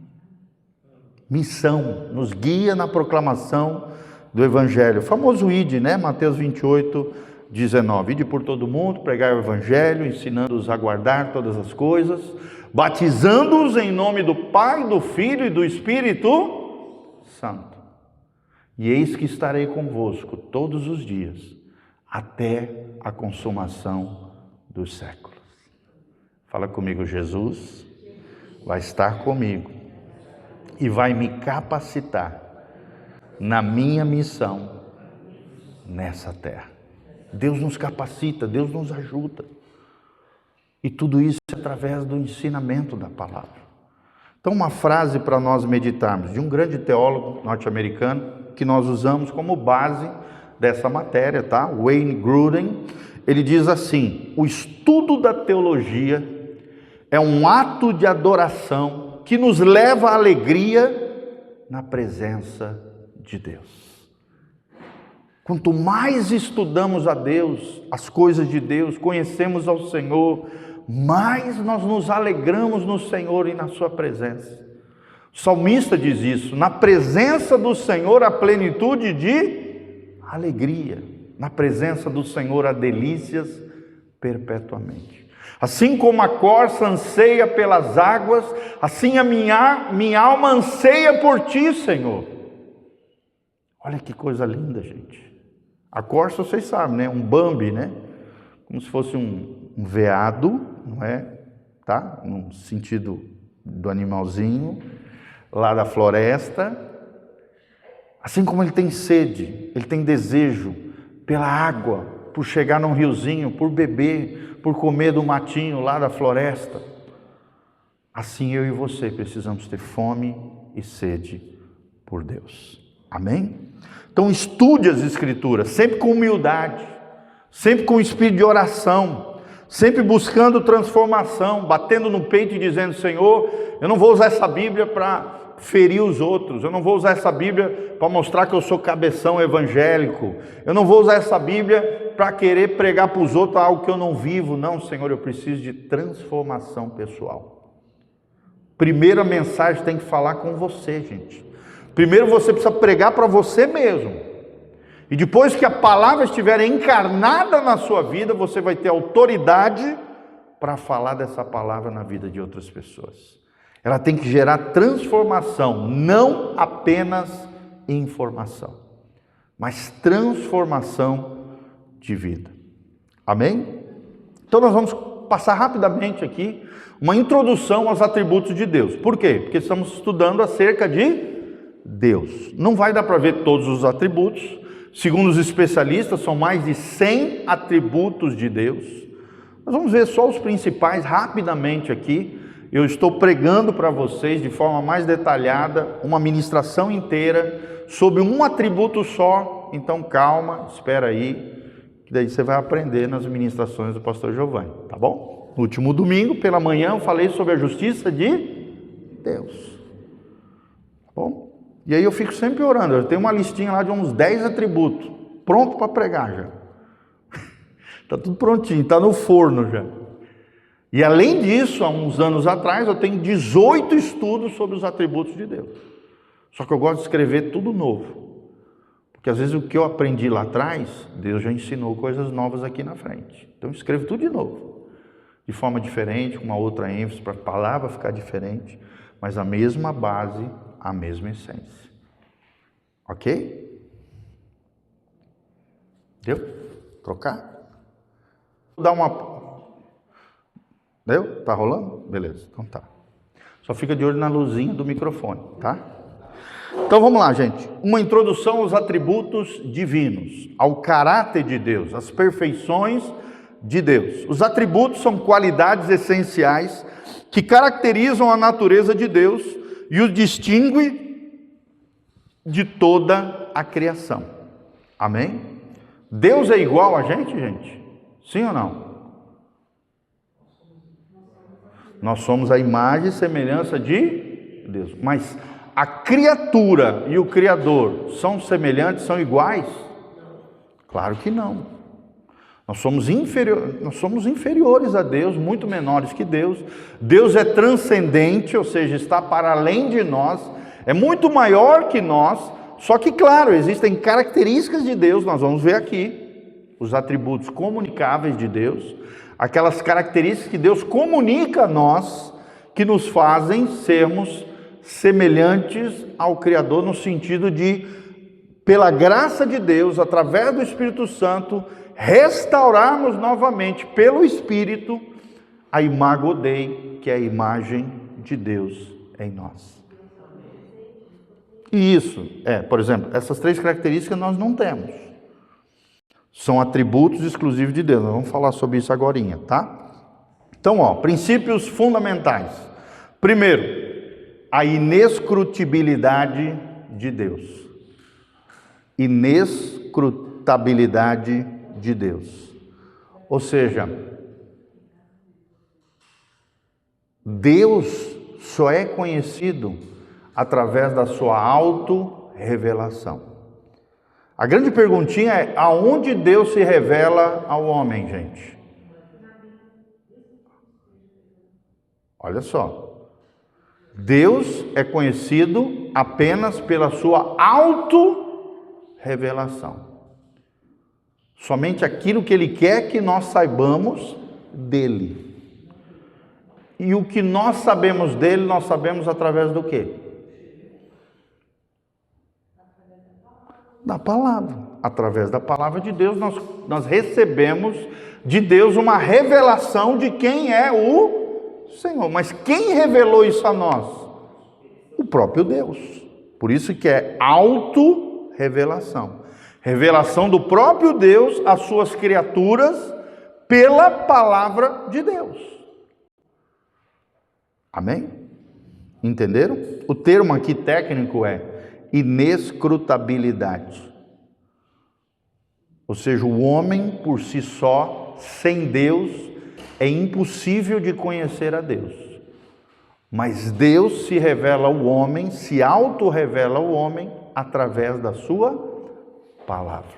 Missão, nos guia na proclamação do Evangelho, o famoso ID, né? Mateus 28:19, ide por todo mundo, pregar o Evangelho, ensinando-os a guardar todas as coisas, batizando-os em nome do Pai, do Filho e do Espírito Santo. E eis que estarei convosco todos os dias, até a consumação dos séculos. Fala comigo, Jesus vai estar comigo e vai me capacitar na minha missão nessa terra. Deus nos capacita, Deus nos ajuda. E tudo isso é através do ensinamento da palavra. Então, uma frase para nós meditarmos, de um grande teólogo norte-americano, que nós usamos como base dessa matéria, tá? Wayne Grudem, ele diz assim: o estudo da teologia é um ato de adoração que nos leva à alegria na presença de Deus. Quanto mais estudamos a Deus, as coisas de Deus, conhecemos ao Senhor, mais nós nos alegramos no Senhor e na sua presença. O salmista diz isso: na presença do Senhor há plenitude de alegria, na presença do Senhor há delícias perpetuamente. Assim como a corça anseia pelas águas, assim a minha alma anseia por ti, Senhor. Olha que coisa linda, gente. A corça, vocês sabem, né? Um Bambi, né? Como se fosse um veado, não é? Tá? No sentido do animalzinho, lá da floresta. Assim como ele tem sede, ele tem desejo pela água, por chegar num riozinho, por beber, por comer do matinho lá da floresta. Assim eu e você precisamos ter fome e sede por Deus. Amém? Então estude as Escrituras, sempre com humildade, sempre com espírito de oração, sempre buscando transformação, batendo no peito e dizendo: Senhor, eu não vou usar essa Bíblia para ferir os outros, eu não vou usar essa Bíblia para mostrar que eu sou cabeção evangélico, eu não vou usar essa Bíblia para querer pregar para os outros algo que eu não vivo. Não, Senhor, eu preciso de transformação pessoal. Primeira mensagem tem que falar com você, gente. Primeiro você precisa pregar para você mesmo. E depois que a palavra estiver encarnada na sua vida, você vai ter autoridade para falar dessa palavra na vida de outras pessoas. Ela tem que gerar transformação, não apenas informação, mas transformação de vida. Amém? Então nós vamos passar rapidamente aqui uma introdução aos atributos de Deus. Por quê? Porque estamos estudando acerca de Deus. Não vai dar para ver todos os atributos. Segundo os especialistas, são mais de 100 atributos de Deus. Nós vamos ver só os principais rapidamente aqui. Eu estou pregando para vocês de forma mais detalhada uma ministração inteira sobre um atributo só. Então calma, espera aí, que daí você vai aprender nas ministrações do pastor Giovanni, tá bom? No último domingo, pela manhã, eu falei sobre a justiça de Deus. Tá bom? E aí eu fico sempre orando, eu tenho uma listinha lá de uns 10 atributos, pronto para pregar já. Está tudo prontinho, está no forno já. E além disso, há uns anos atrás, eu tenho 18 estudos sobre os atributos de Deus. Só que eu gosto de escrever tudo novo. Porque às vezes o que eu aprendi lá atrás, Deus já ensinou coisas novas aqui na frente. Então eu escrevo tudo de novo. De forma diferente, com uma outra ênfase, para a palavra ficar diferente. Mas a mesma base, a mesma essência. Ok? Deu? Trocar? Vou dar uma... Deu? Tá rolando? Beleza, então tá. Só fica de olho na luzinha do microfone, tá? Então vamos lá, gente. Uma introdução aos atributos divinos, ao caráter de Deus, às perfeições de Deus. Os atributos são qualidades essenciais que caracterizam a natureza de Deus e o distingue de toda a criação. Amém? Deus é igual a gente? Sim ou não? Nós somos a imagem e semelhança de Deus. Mas a criatura e o Criador são semelhantes, são iguais? Claro que não. Nós somos inferiores a Deus, muito menores que Deus. Deus é transcendente, ou seja, está para além de nós, é muito maior que nós. Só que, claro, existem características de Deus, nós vamos ver aqui, os atributos comunicáveis de Deus, aquelas características que Deus comunica a nós, que nos fazem sermos semelhantes ao Criador, no sentido de, pela graça de Deus, através do Espírito Santo, restaurarmos novamente, pelo Espírito, a imago Dei, que é a imagem de Deus em nós. E isso, por exemplo, essas três características nós não temos. São atributos exclusivos de Deus. Nós vamos falar sobre isso agorinha, tá? Então, princípios fundamentais. Primeiro, a inescrutibilidade de Deus. Inescrutabilidade de Deus. Ou seja, Deus só é conhecido através da sua auto-revelação. A grande perguntinha é: aonde Deus se revela ao homem, gente? Olha só. Deus é conhecido apenas pela sua auto-revelação. Somente aquilo que Ele quer que nós saibamos dEle. E o que nós sabemos dEle, nós sabemos através do quê? Da palavra. Através da palavra de Deus, nós recebemos de Deus uma revelação de quem é o Senhor. Mas quem revelou isso a nós? O próprio Deus. Por isso que é auto-revelação. Revelação do próprio Deus às suas criaturas pela palavra de Deus. Amém? Entenderam? O termo aqui técnico é inescrutabilidade. Ou seja, o homem por si só, sem Deus, é impossível de conhecer a Deus. Mas Deus se revela ao homem, se auto-revela ao homem através da sua palavra.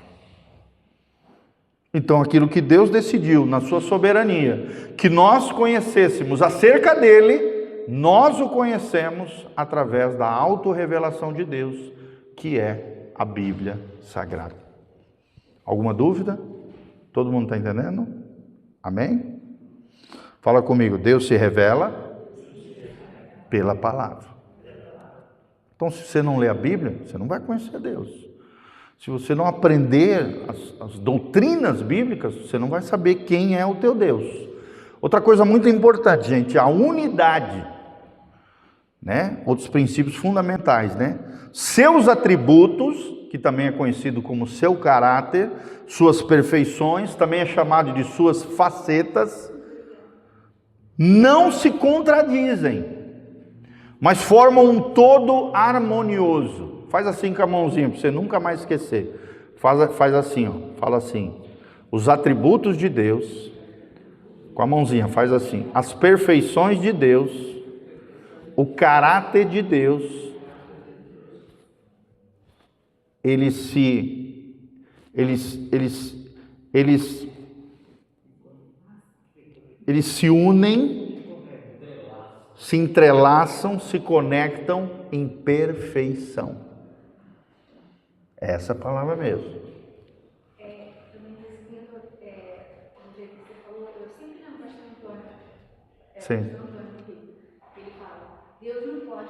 Então, aquilo que Deus decidiu na sua soberania, que nós conhecêssemos acerca dele, nós o conhecemos através da auto-revelação de Deus, que é a Bíblia Sagrada. Alguma dúvida? Todo mundo está entendendo? Amém? Fala comigo. Deus se revela pela palavra. Então, se você não lê a Bíblia, você não vai conhecer Deus. Se você não aprender as doutrinas bíblicas, você não vai saber quem é o teu Deus. Outra coisa muito importante, gente, a unidade, né? Outros princípios fundamentais, né? Seus atributos, que também é conhecido como seu caráter, suas perfeições, também é chamado de suas facetas, não se contradizem, mas formam um todo harmonioso. Faz assim com a mãozinha, para você nunca mais esquecer. Faz assim, fala assim. Os atributos de Deus, com a mãozinha, faz assim. As perfeições de Deus, o caráter de Deus, eles se unem, se entrelaçam, se conectam em perfeição. Essa palavra mesmo. Também recebendo, no jeito que você falou, eu sempre lembro do pastor Antônio. Sim. Pastor Antônio, ele fala, Deus não pode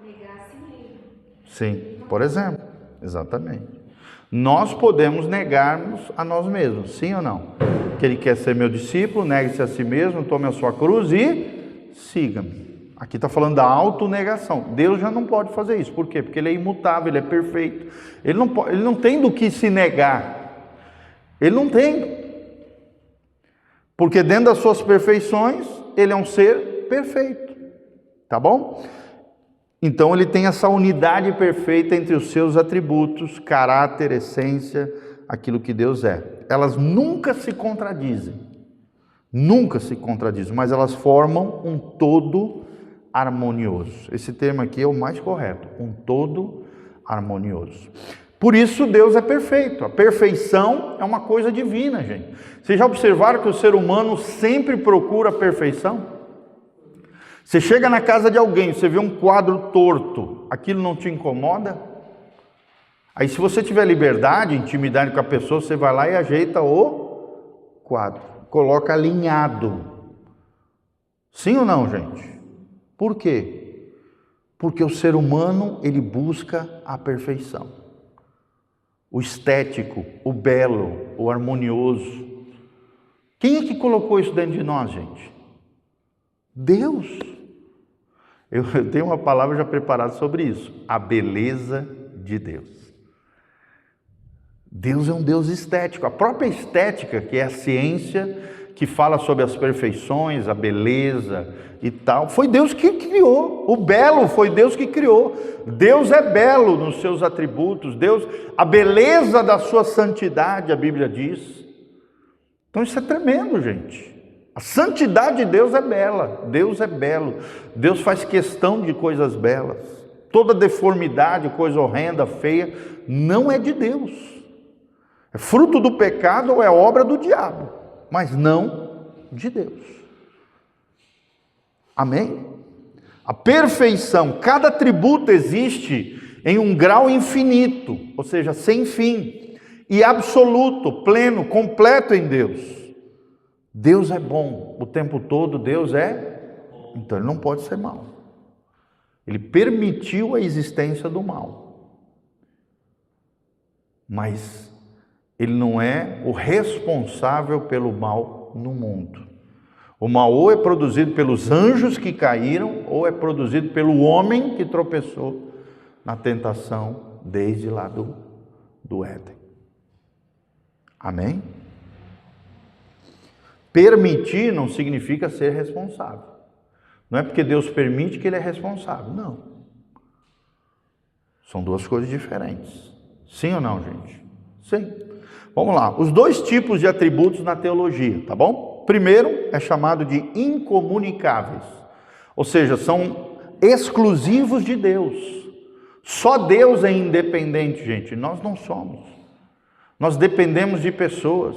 negar a si mesmo. Sim, por exemplo, exatamente. Nós podemos negarmos a nós mesmos, sim ou não? Que ele quer ser meu discípulo, negue-se a si mesmo, tome a sua cruz e siga-me. Aqui está falando da autonegação. Deus já não pode fazer isso. Por quê? Porque ele é imutável, ele é perfeito. Ele não tem do que se negar. Ele não tem. Porque dentro das suas perfeições, ele é um ser perfeito. Tá bom? Então ele tem essa unidade perfeita entre os seus atributos, caráter, essência, aquilo que Deus é. Elas nunca se contradizem, mas elas formam um todo harmonioso. Esse termo aqui é o mais correto, um todo harmonioso. Por isso Deus é perfeito. A perfeição é uma coisa divina, gente. Vocês já observaram que o ser humano sempre procura a perfeição? Você chega na casa de alguém, você vê um quadro torto, aquilo não te incomoda? Aí se você tiver liberdade, intimidade com a pessoa, você vai lá e ajeita o quadro, coloca alinhado. Sim ou não, gente? Por quê? Porque o ser humano, ele busca a perfeição. O estético, o belo, o harmonioso. Quem é que colocou isso dentro de nós, gente? Deus. Eu tenho uma palavra já preparada sobre isso. A beleza de Deus. Deus é um Deus estético. A própria estética, que é a ciência que fala sobre as perfeições, a beleza e tal, foi Deus que criou. O belo foi Deus que criou. Deus é belo nos seus atributos. Deus, a beleza da sua santidade, a Bíblia diz. Então isso é tremendo, gente. A santidade de Deus é bela, Deus é belo, Deus faz questão de coisas belas. Toda deformidade, coisa horrenda, feia, não é de Deus. É fruto do pecado ou é obra do diabo, mas não de Deus. Amém? A perfeição, cada atributo existe em um grau infinito, ou seja, sem fim, e absoluto, pleno, completo em Deus. Deus é bom o tempo todo, Deus é, então ele não pode ser mau. Ele permitiu a existência do mal, mas ele não é o responsável pelo mal no mundo. O mal ou é produzido pelos anjos que caíram, ou é produzido pelo homem que tropeçou na tentação desde lá do Éden. Amém? Permitir não significa ser responsável. Não é porque Deus permite que ele é responsável, não. São duas coisas diferentes. Sim ou não, gente? Sim. Vamos lá. Os dois tipos de atributos na teologia, tá bom? Primeiro é chamado de incomunicáveis. Ou seja, são exclusivos de Deus. Só Deus é independente, gente. Nós não somos. Nós dependemos de pessoas.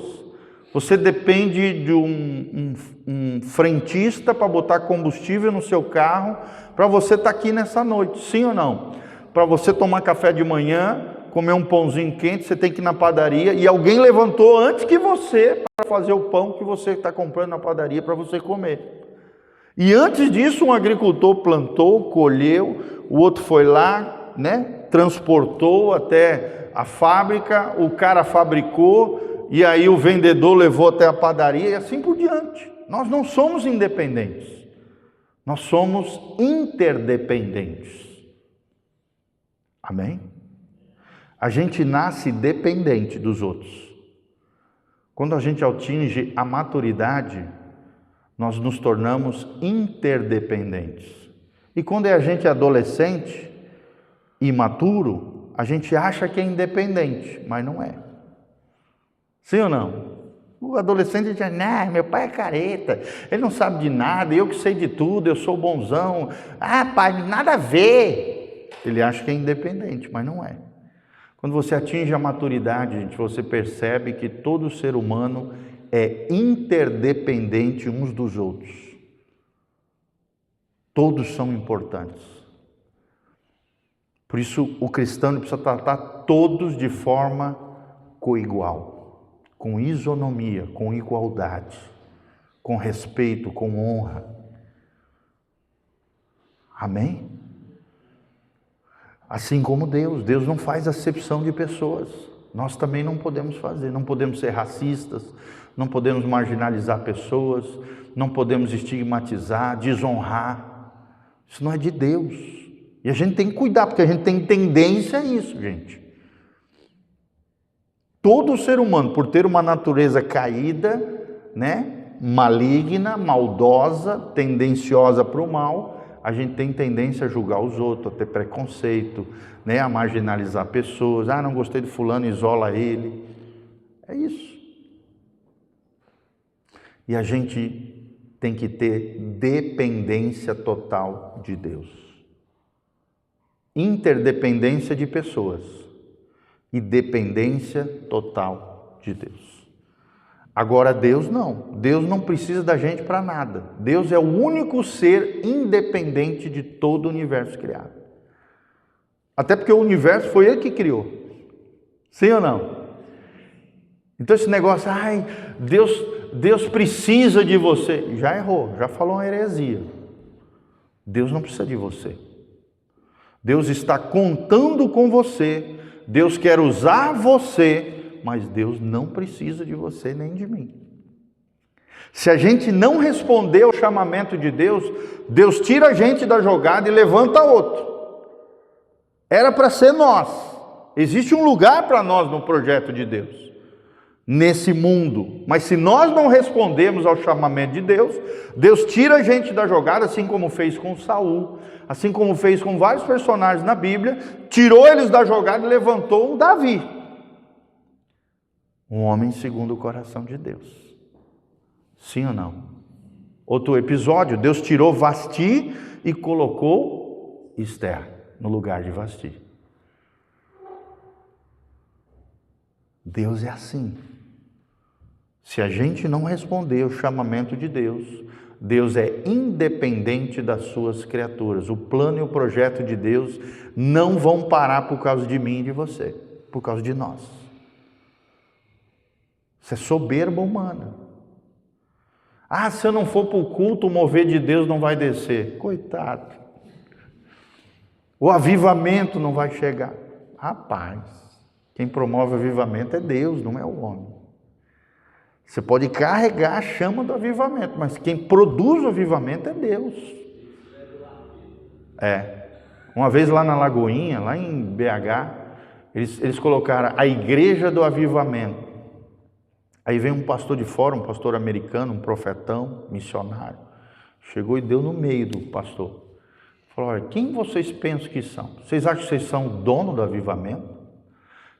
Você depende de um frentista para botar combustível no seu carro, para você estar aqui nessa noite, sim ou não? Para você tomar café de manhã, comer um pãozinho quente, você tem que ir na padaria, e alguém levantou antes que você para fazer o pão que você está comprando na padaria para você comer. E antes disso, um agricultor plantou, colheu, o outro foi lá, né, transportou até a fábrica, o cara fabricou, e aí o vendedor levou até a padaria e assim por diante. Nós não somos independentes, nós somos interdependentes. Amém? A gente nasce dependente dos outros. Quando a gente atinge a maturidade, nós nos tornamos interdependentes. E quando a gente é adolescente, imaturo, a gente acha que é independente, mas não é. Sim ou não? O adolescente diz, não, meu pai é careta, ele não sabe de nada, eu que sei de tudo, eu sou bonzão. Ah, pai, nada a ver. Ele acha que é independente, mas não é. Quando você atinge a maturidade, gente, você percebe que todo ser humano é interdependente uns dos outros. Todos são importantes. Por isso o cristão precisa tratar todos de forma coigual, com isonomia, com igualdade, com respeito, com honra. Amém? Assim como Deus não faz acepção de pessoas. Nós também não podemos fazer, não podemos ser racistas, não podemos marginalizar pessoas, não podemos estigmatizar, desonrar. Isso não é de Deus. E a gente tem que cuidar, porque a gente tem tendência a isso, gente. Todo ser humano, por ter uma natureza caída, né, maligna, maldosa, tendenciosa para o mal, a gente tem tendência a julgar os outros, a ter preconceito, né, a marginalizar pessoas. Não gostei de fulano, isola ele. É isso. E a gente tem que ter dependência total de Deus. Interdependência de pessoas e dependência total de Deus. Agora Deus não precisa da gente para nada. Deus é o único ser independente de todo o universo criado. Até porque o universo foi Ele que criou. Sim ou não? Então esse negócio, Deus precisa de você. Já errou, já falou uma heresia. Deus não precisa de você. Deus está contando com você. Deus quer usar você, mas Deus não precisa de você nem de mim. Se a gente não responder ao chamamento de Deus, Deus tira a gente da jogada e levanta outro. Era para ser nós. Existe um lugar para nós no projeto de Deus, nesse mundo. Mas se nós não respondemos ao chamamento de Deus, Deus tira a gente da jogada, assim como fez com Saul, assim como fez com vários personagens na Bíblia, tirou eles da jogada e levantou um Davi, um homem segundo o coração de Deus. Sim ou não? Outro episódio, Deus tirou Vasti e colocou Esther no lugar de Vasti. Deus é assim. Se a gente não responder o chamamento de Deus, Deus é independente das suas criaturas. O plano e o projeto de Deus não vão parar por causa de mim e de você, por causa de nós. Isso é soberba humana. Se eu não for para o culto, o mover de Deus não vai descer. Coitado. O avivamento não vai chegar. Rapaz, quem promove o avivamento é Deus, não é o homem. Você pode carregar a chama do avivamento, mas quem produz o avivamento é Deus. Uma vez lá na Lagoinha, lá em BH, eles colocaram a Igreja do Avivamento. Aí vem um pastor de fora, um pastor americano, um profetão, missionário. Chegou e deu no meio do pastor. Falou: olha, quem vocês pensam que são? Vocês acham que vocês são o dono do avivamento?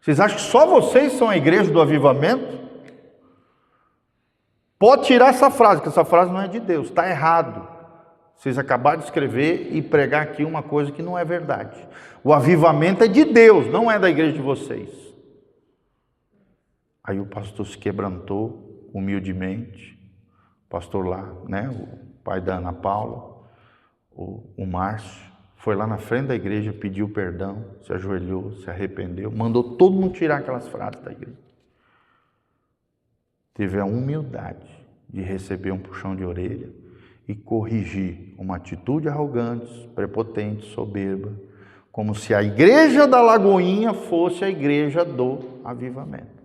Vocês acham que só vocês são a igreja do avivamento? Pode tirar essa frase, que essa frase não é de Deus, está errado. Vocês acabaram de escrever e pregar aqui uma coisa que não é verdade. O avivamento é de Deus, não é da igreja de vocês. Aí o pastor se quebrantou humildemente. O pastor lá, né, o pai da Ana Paula, o Márcio, foi lá na frente da igreja, pediu perdão, se ajoelhou, se arrependeu, mandou todo mundo tirar aquelas frases da igreja. Teve a humildade de receber um puxão de orelha e corrigir uma atitude arrogante, prepotente, soberba, como se a igreja da Lagoinha fosse a igreja do avivamento.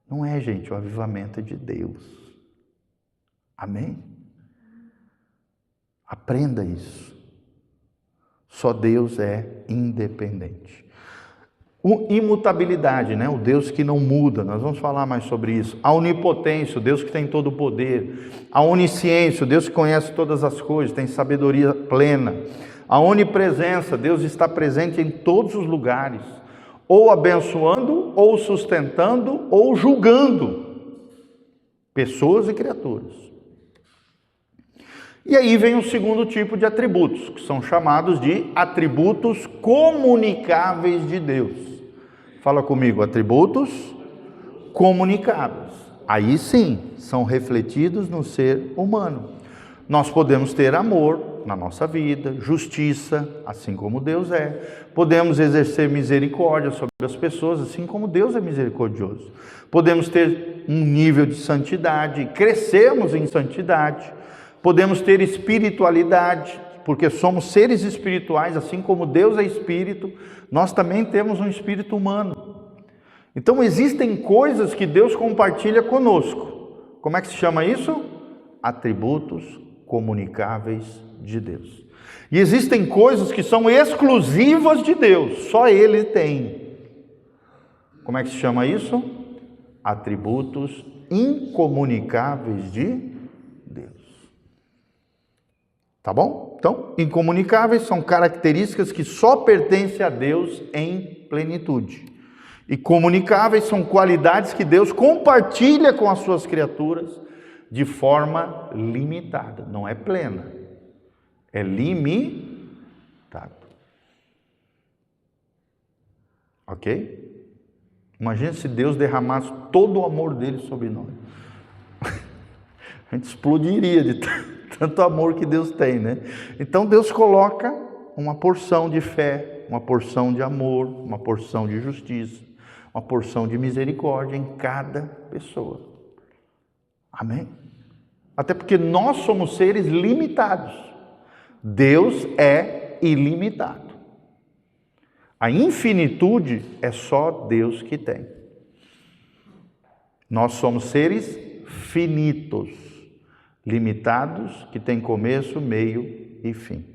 Não é, gente, o avivamento é de Deus. Amém? Aprenda isso. Só Deus é independente. Imutabilidade, né? O Deus que não muda, nós vamos falar mais sobre isso. A onipotência, o Deus que tem todo o poder. A onisciência, o Deus que conhece todas as coisas, tem sabedoria plena. A onipresença, Deus está presente em todos os lugares, ou abençoando, ou sustentando, ou julgando pessoas e criaturas. E aí vem o segundo tipo de atributos, que são chamados de atributos comunicáveis de Deus. Fala comigo, atributos comunicáveis. Aí sim, são refletidos no ser humano. Nós podemos ter amor, na nossa vida, justiça, assim como Deus é. Podemos exercer misericórdia sobre as pessoas, assim como Deus é misericordioso. Podemos ter um nível de santidade, crescemos em santidade. Podemos ter espiritualidade, porque somos seres espirituais, assim como Deus é espírito, nós também temos um espírito humano. Então existem coisas que Deus compartilha conosco. Como é que se chama isso? Atributos comunicáveis de Deus. E existem coisas que são exclusivas de Deus, só Ele tem. Como é que se chama isso? Atributos incomunicáveis de Deus. Tá bom? Então, incomunicáveis são características que só pertencem a Deus em plenitude. E comunicáveis são qualidades que Deus compartilha com as suas criaturas de forma limitada, não é plena, é limitado. Ok? Imagina se Deus derramasse todo o amor dele sobre nós. A gente explodiria de tanto amor que Deus tem, né? Então Deus coloca uma porção de fé, uma porção de amor, uma porção de justiça, uma porção de misericórdia em cada pessoa. Amém? Até porque nós somos seres limitados. Deus é ilimitado. A infinitude é só Deus que tem. Nós somos seres finitos, limitados, que têm começo, meio e fim.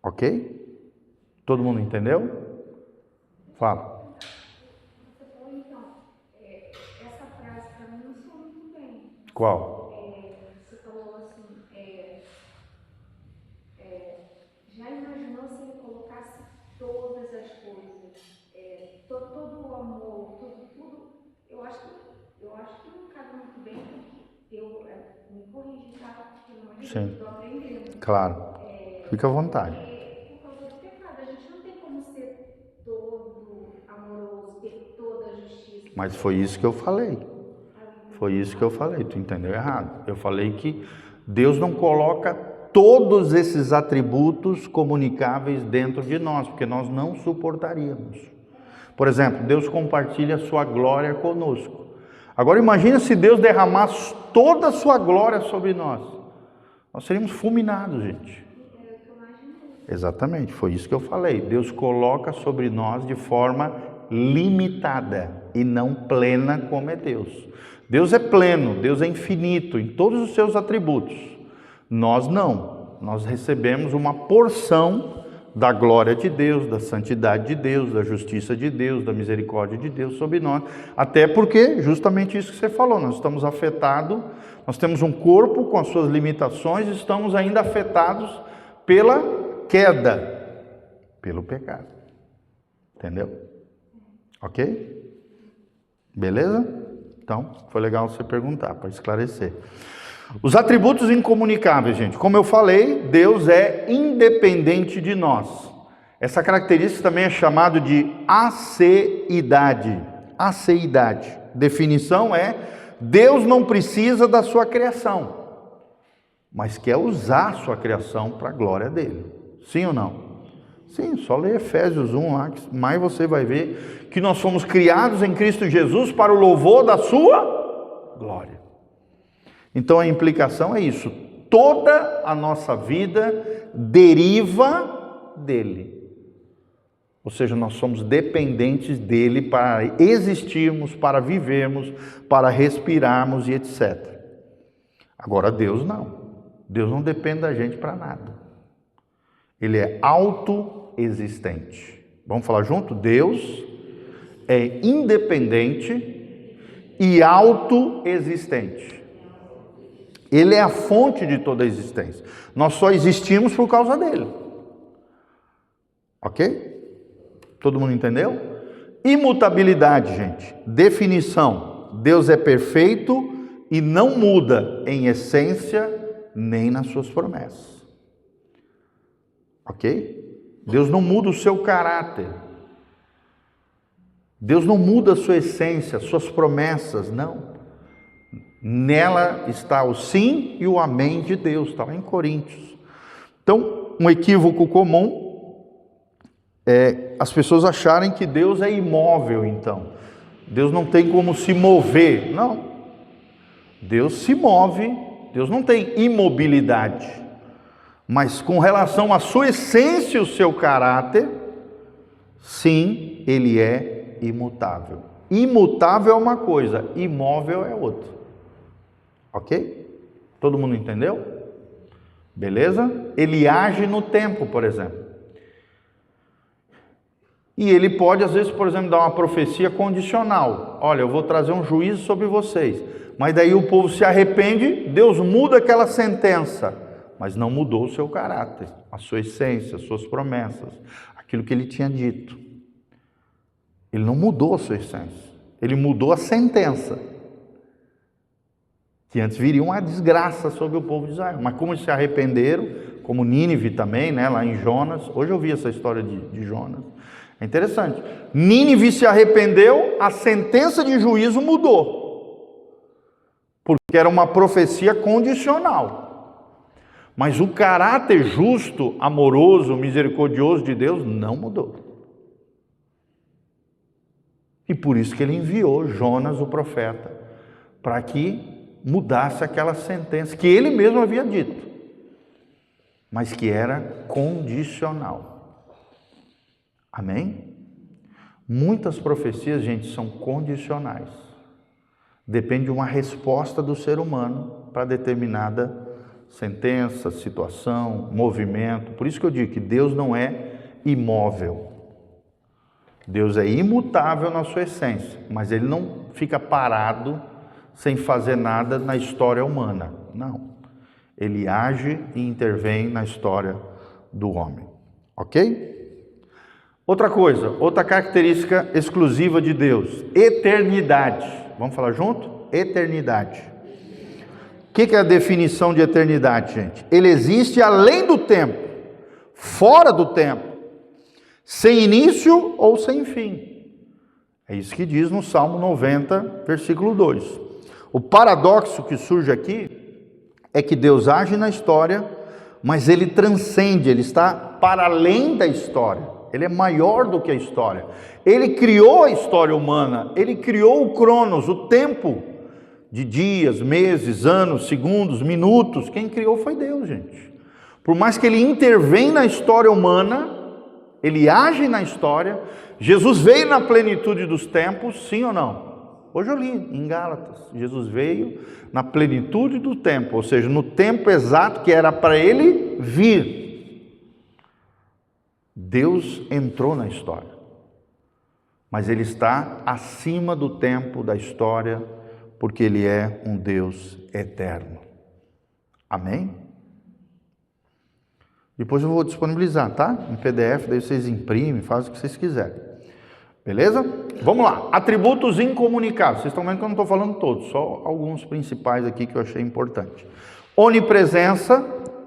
Ok? Todo mundo entendeu? Fala. Qual? Você falou assim, já imaginou se ele colocasse todas as coisas, todo o amor, tudo, eu acho que não cabe muito bem, porque eu me corrigi, tá? Porque não estou aprendendo. Claro, fica à vontade. Por causa do pecado, a gente não tem como ser todo amoroso, ter toda a justiça. Mas foi isso que eu falei. Foi isso que eu falei, tu entendeu errado. Eu falei que Deus não coloca todos esses atributos comunicáveis dentro de nós, porque nós não suportaríamos. Por exemplo, Deus compartilha a sua glória conosco. Agora imagina se Deus derramasse toda a sua glória sobre nós. Nós seríamos fulminados, gente. Exatamente, foi isso que eu falei. Deus coloca sobre nós de forma limitada e não plena como é Deus. Deus é pleno, Deus é infinito em todos os seus atributos. Nós não. Nós recebemos uma porção da glória de Deus, da santidade de Deus, da justiça de Deus, da misericórdia de Deus sobre nós. Até porque, justamente isso que você falou, nós estamos afetados, nós temos um corpo com as suas limitações, estamos ainda afetados pela queda, pelo pecado. Entendeu? Ok? Beleza? Então, foi legal você perguntar, para esclarecer. Os atributos incomunicáveis, gente. Como eu falei, Deus é independente de nós. Essa característica também é chamada de aceidade. Aceidade. Definição é: Deus não precisa da sua criação, mas quer usar a sua criação para a glória dele. Sim ou não? Sim, só ler Efésios 1 lá, que mais você vai ver que nós fomos criados em Cristo Jesus para o louvor da sua glória. Então a implicação é isso, toda a nossa vida deriva dele. Ou seja, nós somos dependentes dele para existirmos, para vivermos, para respirarmos e etc. Agora Deus não. Deus não depende da gente para nada. Ele é autoexistente. Vamos falar junto? Deus é independente e autoexistente. Ele é a fonte de toda a existência. Nós só existimos por causa dele. Ok? Todo mundo entendeu? Imutabilidade, gente. Definição: Deus é perfeito e não muda em essência nem nas suas promessas. Ok? Deus não muda o seu caráter. Deus não muda a sua essência, suas promessas, não. Nela está o sim e o amém de Deus, está lá em Coríntios. Então, um equívoco comum é as pessoas acharem que Deus é imóvel, então. Deus não tem como se mover. Não. Deus se move, Deus não tem imobilidade. Mas com relação à sua essência e o seu caráter, sim, ele é imutável. Imutável é uma coisa, imóvel é outra. Ok? Todo mundo entendeu? Beleza? Ele age no tempo, por exemplo. E ele pode, às vezes, por exemplo, dar uma profecia condicional. Olha, eu vou trazer um juízo sobre vocês. Mas daí o povo se arrepende, Deus muda aquela sentença. Mas não mudou o seu caráter, a sua essência, as suas promessas, aquilo que ele tinha dito. Ele não mudou a sua essência. Ele mudou a sentença. Que antes viria uma desgraça sobre o povo de Israel. Mas como eles se arrependeram, como Nínive também, né, lá em Jonas. Hoje eu vi essa história de Jonas. É interessante. Nínive se arrependeu, a sentença de juízo mudou. Porque era uma profecia condicional. Mas o caráter justo, amoroso, misericordioso de Deus não mudou. E por isso que ele enviou Jonas, o profeta, para que mudasse aquela sentença que ele mesmo havia dito, mas que era condicional. Amém? Muitas profecias, gente, são condicionais. Depende de uma resposta do ser humano para determinada sentença, situação, movimento. Por isso que eu digo que Deus não é imóvel. Deus é imutável na sua essência, mas ele não fica parado sem fazer nada na história humana. Não. Ele age e intervém na história do homem. Ok? Outra coisa, outra característica exclusiva de Deus, eternidade. Vamos falar junto? Eternidade. O que é a definição de eternidade, gente? Ele existe além do tempo, fora do tempo, sem início ou sem fim. É isso que diz no Salmo 90, versículo 2. O paradoxo que surge aqui é que Deus age na história, mas ele transcende, ele está para além da história. Ele é maior do que a história. Ele criou a história humana, ele criou o cronos, o tempo de dias, meses, anos, segundos, minutos. Quem criou foi Deus, gente. Por mais que ele intervém na história humana, ele age na história. Jesus veio na plenitude dos tempos, sim ou não? Hoje eu li em Gálatas, Jesus veio na plenitude do tempo, ou seja, no tempo exato que era para ele vir. Deus entrou na história, mas ele está acima do tempo da história, porque ele é um Deus eterno. Amém? Depois eu vou disponibilizar, tá? Em PDF, daí vocês imprimem, fazem o que vocês quiserem. Beleza? Vamos lá. Atributos incomunicáveis. Vocês estão vendo que eu não estou falando todos, só alguns principais aqui que eu achei importante. Onipresença,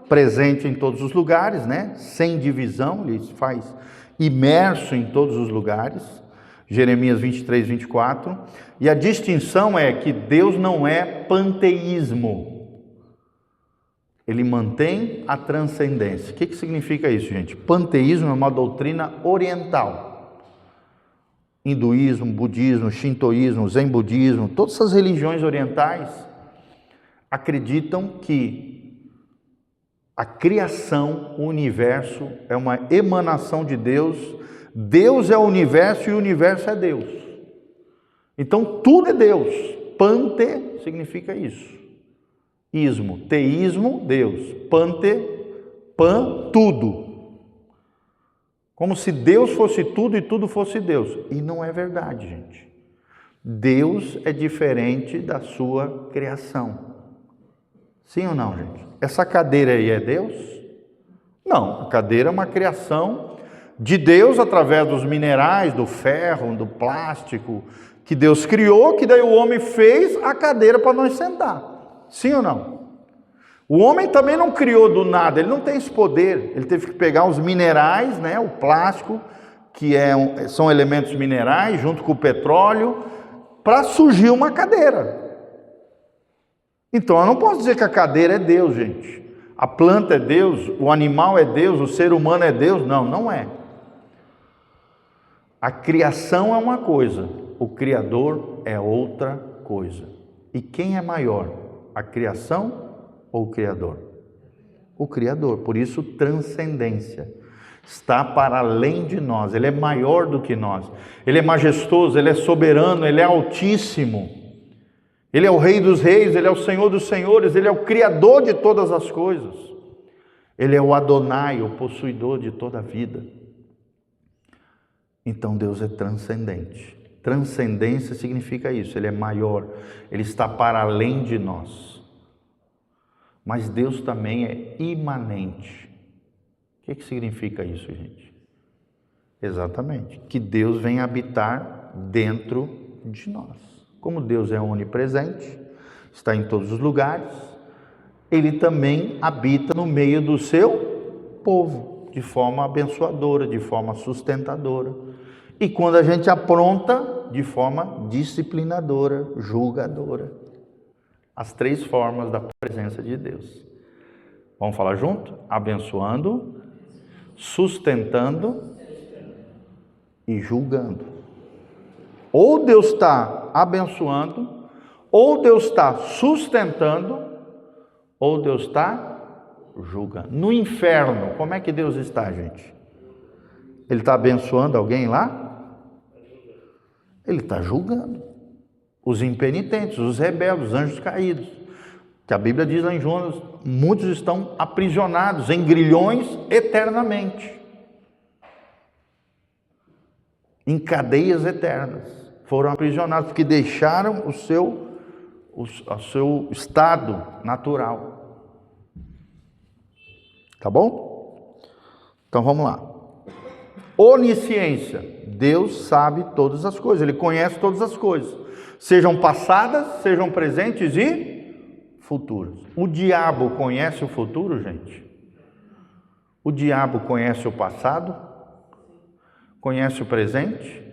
presente em todos os lugares, né? Sem divisão, ele faz imerso em todos os lugares. Jeremias 23, 24. E a distinção é que Deus não é panteísmo. Ele mantém a transcendência. O que significa isso, gente? Panteísmo é uma doutrina oriental. Hinduísmo, budismo, shintoísmo, zen budismo, todas essas religiões orientais acreditam que a criação, o universo, é uma emanação de Deus. Deus é o universo e o universo é Deus. Então tudo é Deus. Pante significa isso. Ismo, teísmo, Deus. Pante, pan, tudo. Como se Deus fosse tudo e tudo fosse Deus. E não é verdade, gente. Deus é diferente da sua criação. Sim ou não, gente? Essa cadeira aí é Deus? Não, a cadeira é uma criação de Deus através dos minerais, do ferro, do plástico, que Deus criou, que daí o homem fez a cadeira para nós sentar. Sim ou não? O homem também não criou do nada, ele não tem esse poder. Ele teve que pegar os minerais, né, o plástico, que são elementos minerais, junto com o petróleo, para surgir uma cadeira. Então eu não posso dizer que a cadeira é Deus, gente. A planta é Deus, o animal é Deus, o ser humano é Deus? Não, não é. A criação é uma coisa, o Criador é outra coisa. E quem é maior, a criação ou o Criador? O Criador, por isso transcendência. Está para além de nós, Ele é maior do que nós. Ele é majestoso, Ele é soberano, Ele é altíssimo. Ele é o Rei dos reis, Ele é o Senhor dos senhores, Ele é o Criador de todas as coisas. Ele é o Adonai, o possuidor de toda a vida. Então Deus é transcendente. Transcendência significa isso, Ele é maior, Ele está para além de nós. Mas Deus também é imanente. O que significa isso, gente? Exatamente, que Deus vem habitar dentro de nós. Como Deus é onipresente, está em todos os lugares, Ele também habita no meio do seu povo, de forma abençoadora, de forma sustentadora. E quando a gente apronta, de forma disciplinadora, julgadora. As três formas da presença de Deus. Vamos falar junto? Abençoando, sustentando e julgando. Ou Deus está abençoando, ou Deus está sustentando, ou Deus está julgando. No inferno, como é que Deus está, gente? Ele está abençoando alguém lá? Ele está julgando. Os impenitentes, os rebeldes, os anjos caídos. Que a Bíblia diz lá em Jonas, muitos estão aprisionados em grilhões eternamente. Em cadeias eternas. Foram aprisionados porque deixaram o seu estado natural. Tá bom? Então vamos lá. Onisciência. Deus sabe todas as coisas, Ele conhece todas as coisas. Sejam passadas, sejam presentes e futuras. O diabo conhece o futuro, gente? O diabo conhece o passado? Conhece o presente?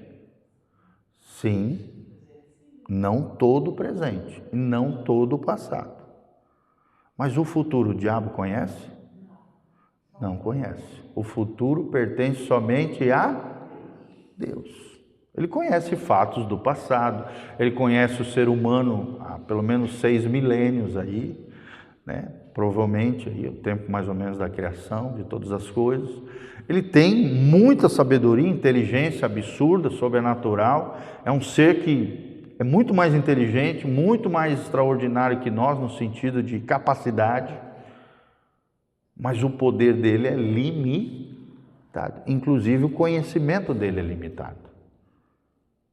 Sim, não todo o presente, não todo o passado. Mas o futuro, o diabo conhece? Não conhece. O futuro pertence somente a Deus. Ele conhece fatos do passado, ele conhece o ser humano há pelo menos 6 milênios aí, né? Provavelmente aí, o tempo mais ou menos da criação de todas as coisas. Ele tem muita sabedoria, inteligência absurda, sobrenatural. É um ser que é muito mais inteligente, muito mais extraordinário que nós no sentido de capacidade. Mas o poder dele é limitado. Inclusive o conhecimento dele é limitado.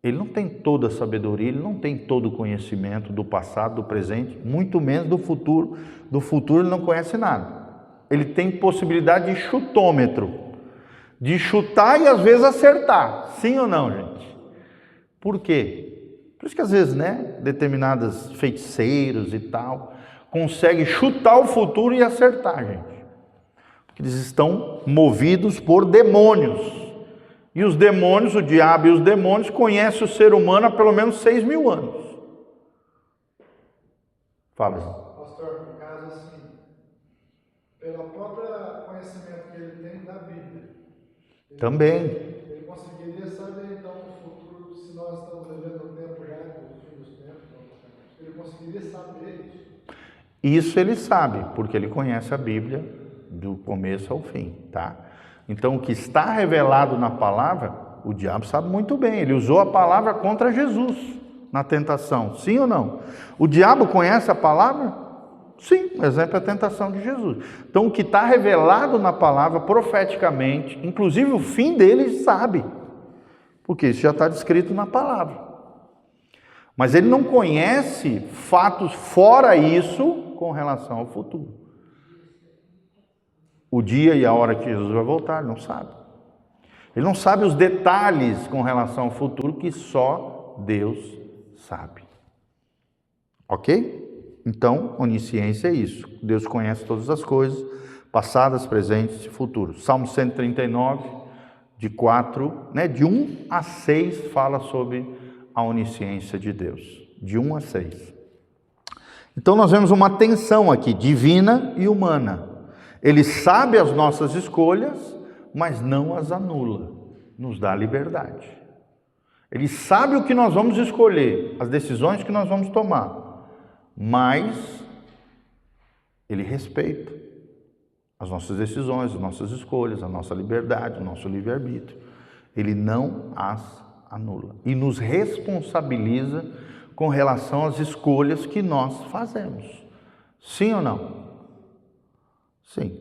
Ele não tem toda a sabedoria, ele não tem todo o conhecimento do passado, do presente, muito menos do futuro. Do futuro ele não conhece nada. Ele tem possibilidade de chutômetro, de chutar e às vezes acertar. Sim ou não, gente? Por quê? Por isso que às vezes, né, determinados feiticeiros e tal, conseguem chutar o futuro e acertar, gente. Porque eles estão movidos por demônios. E os demônios, o diabo e os demônios conhecem o ser humano há pelo menos 6 mil anos. Fala, João. Pastor, no caso assim, pelo próprio conhecimento que ele tem da Bíblia, Também. ele conseguiria saber então o futuro, se nós estamos vivendo no tempo já do fim dos tempos, ele conseguiria saber isso. Isso ele sabe, porque ele conhece a Bíblia do começo ao fim, tá? Então, o que está revelado na palavra, o diabo sabe muito bem. Ele usou a palavra contra Jesus na tentação, sim ou não? O diabo conhece a palavra? Sim, o exemplo é a tentação de Jesus. Então, o que está revelado na palavra profeticamente, inclusive o fim dele, ele sabe, porque isso já está descrito na palavra. Mas ele não conhece fatos fora isso com relação ao futuro. O dia e a hora que Jesus vai voltar, ele não sabe. Ele não sabe os detalhes com relação ao futuro que só Deus sabe. Ok? Então, onisciência é isso. Deus conhece todas as coisas, passadas, presentes e futuros. Salmo 139, de 1 a 6, fala sobre a onisciência de Deus. De 1 a 6. Então, nós vemos uma tensão aqui, divina e humana. Ele sabe as nossas escolhas, mas não as anula, nos dá liberdade. Ele sabe o que nós vamos escolher, as decisões que nós vamos tomar, mas Ele respeita as nossas decisões, as nossas escolhas, a nossa liberdade, o nosso livre-arbítrio. Ele não as anula e nos responsabiliza com relação às escolhas que nós fazemos. Sim ou não? Sim.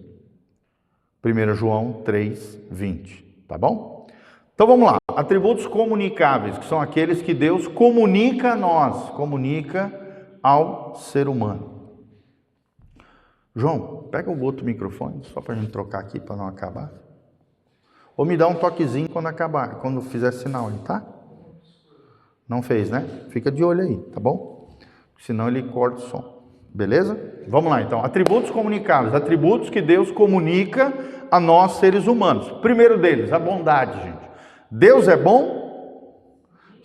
1 João 3:20, tá bom? Então vamos lá. Atributos comunicáveis, que são aqueles que Deus comunica a nós, comunica ao ser humano. João, pega o outro microfone, só para a gente trocar aqui para não acabar. Ou me dá um toquezinho quando acabar, quando fizer sinal aí, tá? Não fez, né? Fica de olho aí, tá bom? Senão ele corta o som. Beleza? Vamos lá então. Atributos comunicáveis, atributos que Deus comunica a nós seres humanos. Primeiro deles, a bondade, gente. Deus é bom?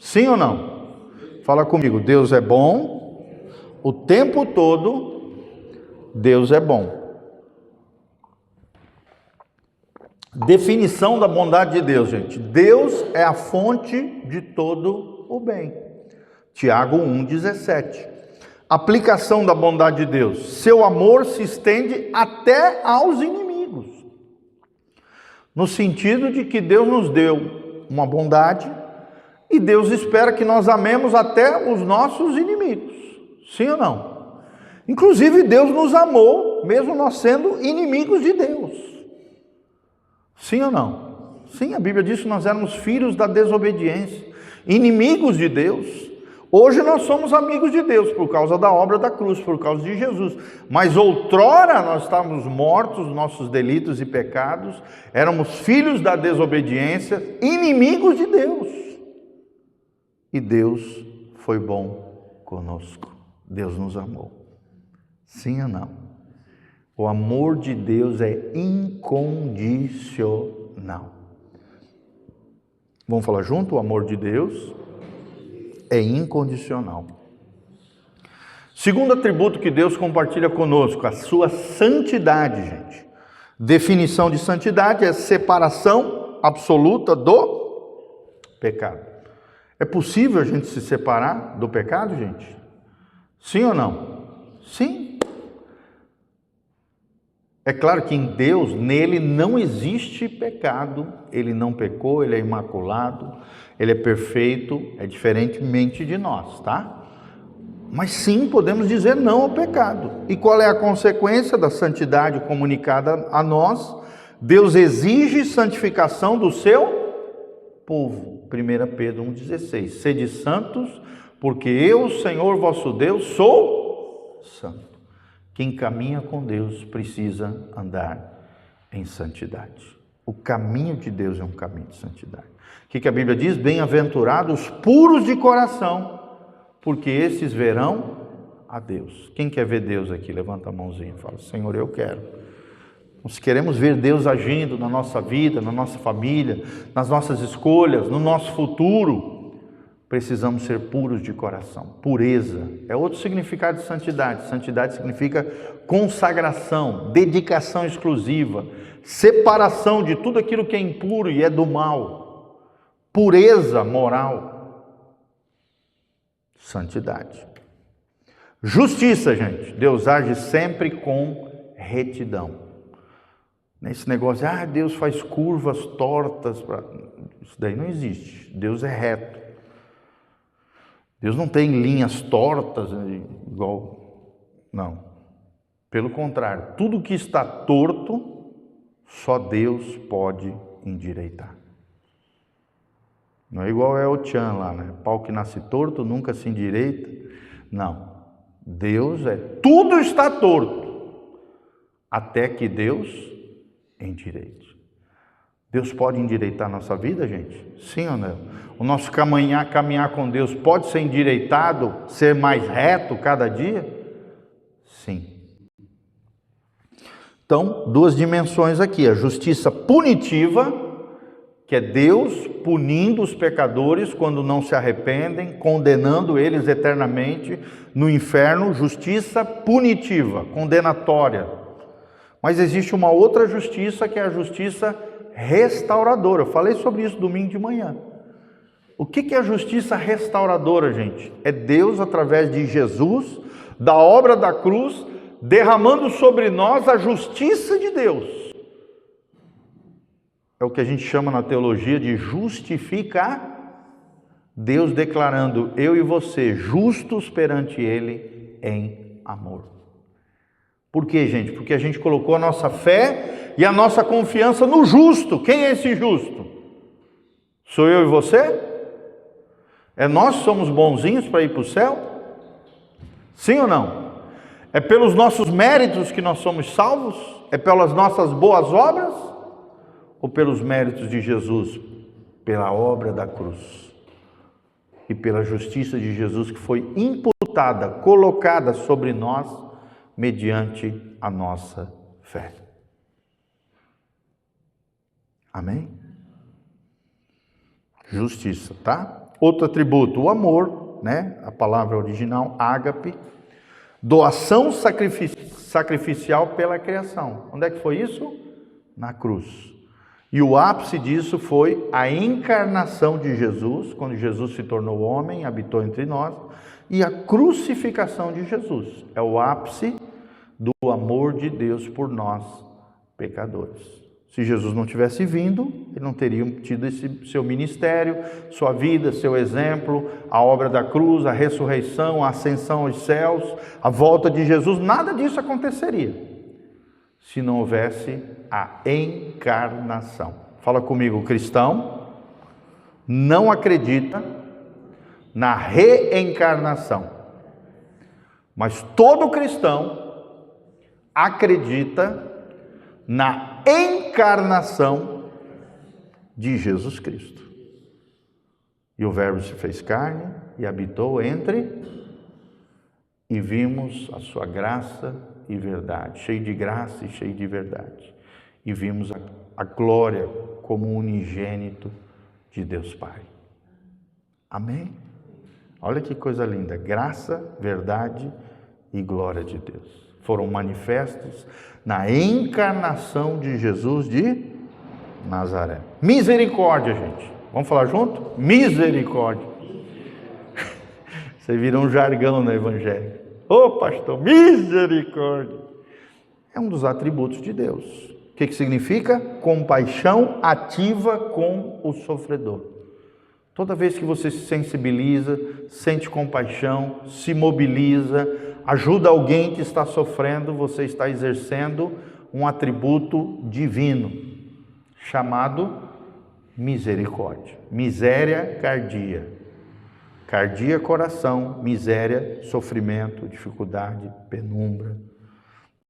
Sim ou não? Fala comigo. Deus é bom o tempo todo. Deus é bom. Definição da bondade de Deus, gente. Deus é a fonte de todo o bem. Tiago 1,17. Aplicação da bondade de Deus. Seu amor se estende até aos inimigos. No sentido de que Deus nos deu uma bondade e Deus espera que nós amemos até os nossos inimigos. Sim ou não? Inclusive Deus nos amou, mesmo nós sendo inimigos de Deus. Sim ou não? Sim, a Bíblia diz que nós éramos filhos da desobediência, inimigos de Deus. Hoje nós somos amigos de Deus por causa da obra da cruz, por causa de Jesus. Mas outrora nós estávamos mortos, nossos delitos e pecados, éramos filhos da desobediência, inimigos de Deus. E Deus foi bom conosco. Deus nos amou. Sim ou não? O amor de Deus é incondicional. Vamos falar junto? O amor de Deus é incondicional. Segundo atributo que Deus compartilha conosco, a sua santidade, gente. Definição de santidade é separação absoluta do pecado. É possível a gente se separar do pecado, gente? Sim ou não? Sim. É claro que em Deus, nele não existe pecado, ele não pecou, ele é imaculado, ele é perfeito, é diferentemente de nós, tá? Mas sim, podemos dizer não ao pecado. E qual é a consequência da santidade comunicada a nós? Deus exige santificação do seu povo. 1 Pedro 1,16. Sede santos, porque eu, Senhor vosso Deus, sou santo. Quem caminha com Deus precisa andar em santidade. O caminho de Deus é um caminho de santidade. O que a Bíblia diz? Bem-aventurados os puros de coração, porque esses verão a Deus. Quem quer ver Deus aqui? Levanta a mãozinha e fala: Senhor, eu quero. Nós queremos ver Deus agindo na nossa vida, na nossa família, nas nossas escolhas, no nosso futuro. Precisamos ser puros de coração. Pureza é outro significado de santidade. Santidade significa consagração, dedicação exclusiva, separação de tudo aquilo que é impuro e é do mal. Pureza moral. Santidade. Justiça, gente. Deus age sempre com retidão. Nesse negócio, Deus faz curvas tortas. Isso daí não existe. Deus é reto. Deus não tem linhas tortas, igual, não. Pelo contrário, tudo que está torto, só Deus pode endireitar. Não é igual é o Tchan lá, né? Pau que nasce torto, nunca se endireita. Não. Deus tudo está torto, até que Deus endireite. Deus pode endireitar a nossa vida, gente? Sim ou não? O nosso caminhar com Deus pode ser endireitado, ser mais reto cada dia? Sim. Então, duas dimensões aqui. A justiça punitiva, que é Deus punindo os pecadores quando não se arrependem, condenando eles eternamente no inferno. Justiça punitiva, condenatória. Mas existe uma outra justiça, que é a justiça restauradora. Eu falei sobre isso domingo de manhã. O que é a justiça restauradora, gente? É Deus, através de Jesus, da obra da cruz, derramando sobre nós a justiça de Deus. É o que a gente chama na teologia de justificar. Deus declarando eu e você justos perante Ele em amor. Por quê, gente? Porque a gente colocou a nossa fé e a nossa confiança no justo. Quem é esse justo? Sou eu e você? É nós que somos bonzinhos para ir para o céu? Sim ou não? É pelos nossos méritos que nós somos salvos? É pelas nossas boas obras? Ou pelos méritos de Jesus? Pela obra da cruz e pela justiça de Jesus que foi imputada, colocada sobre nós mediante a nossa fé. Amém? Justiça, tá? Outro atributo, o amor, né? A palavra original, ágape, doação sacrificial pela criação. Onde é que foi isso? Na cruz. E o ápice disso foi a encarnação de Jesus, quando Jesus se tornou homem, habitou entre nós, e a crucificação de Jesus. É o ápice do amor de Deus por nós, pecadores. Se Jesus não tivesse vindo, ele não teria tido esse seu ministério, sua vida, seu exemplo, a obra da cruz, a ressurreição, a ascensão aos céus, a volta de Jesus, nada disso aconteceria se não houvesse a encarnação. Fala comigo, o cristão não acredita na reencarnação, mas todo cristão acredita na encarnação de Jesus Cristo. E o Verbo se fez carne e habitou e vimos a sua graça e verdade, cheio de graça e cheio de verdade. E vimos a glória como unigênito de Deus Pai. Amém? Olha que coisa linda, graça, verdade e glória de Deus. Foram manifestos na encarnação de Jesus de Nazaré. Misericórdia, gente. Vamos falar junto? Misericórdia. Você virou um jargão no evangelho. Ô pastor, misericórdia. É um dos atributos de Deus. O que significa? Compaixão ativa com o sofredor. Toda vez que você se sensibiliza, sente compaixão, se mobiliza, ajuda alguém que está sofrendo, você está exercendo um atributo divino, chamado misericórdia. Miséria, cardia. Cardia, coração, miséria, sofrimento, dificuldade, penumbra.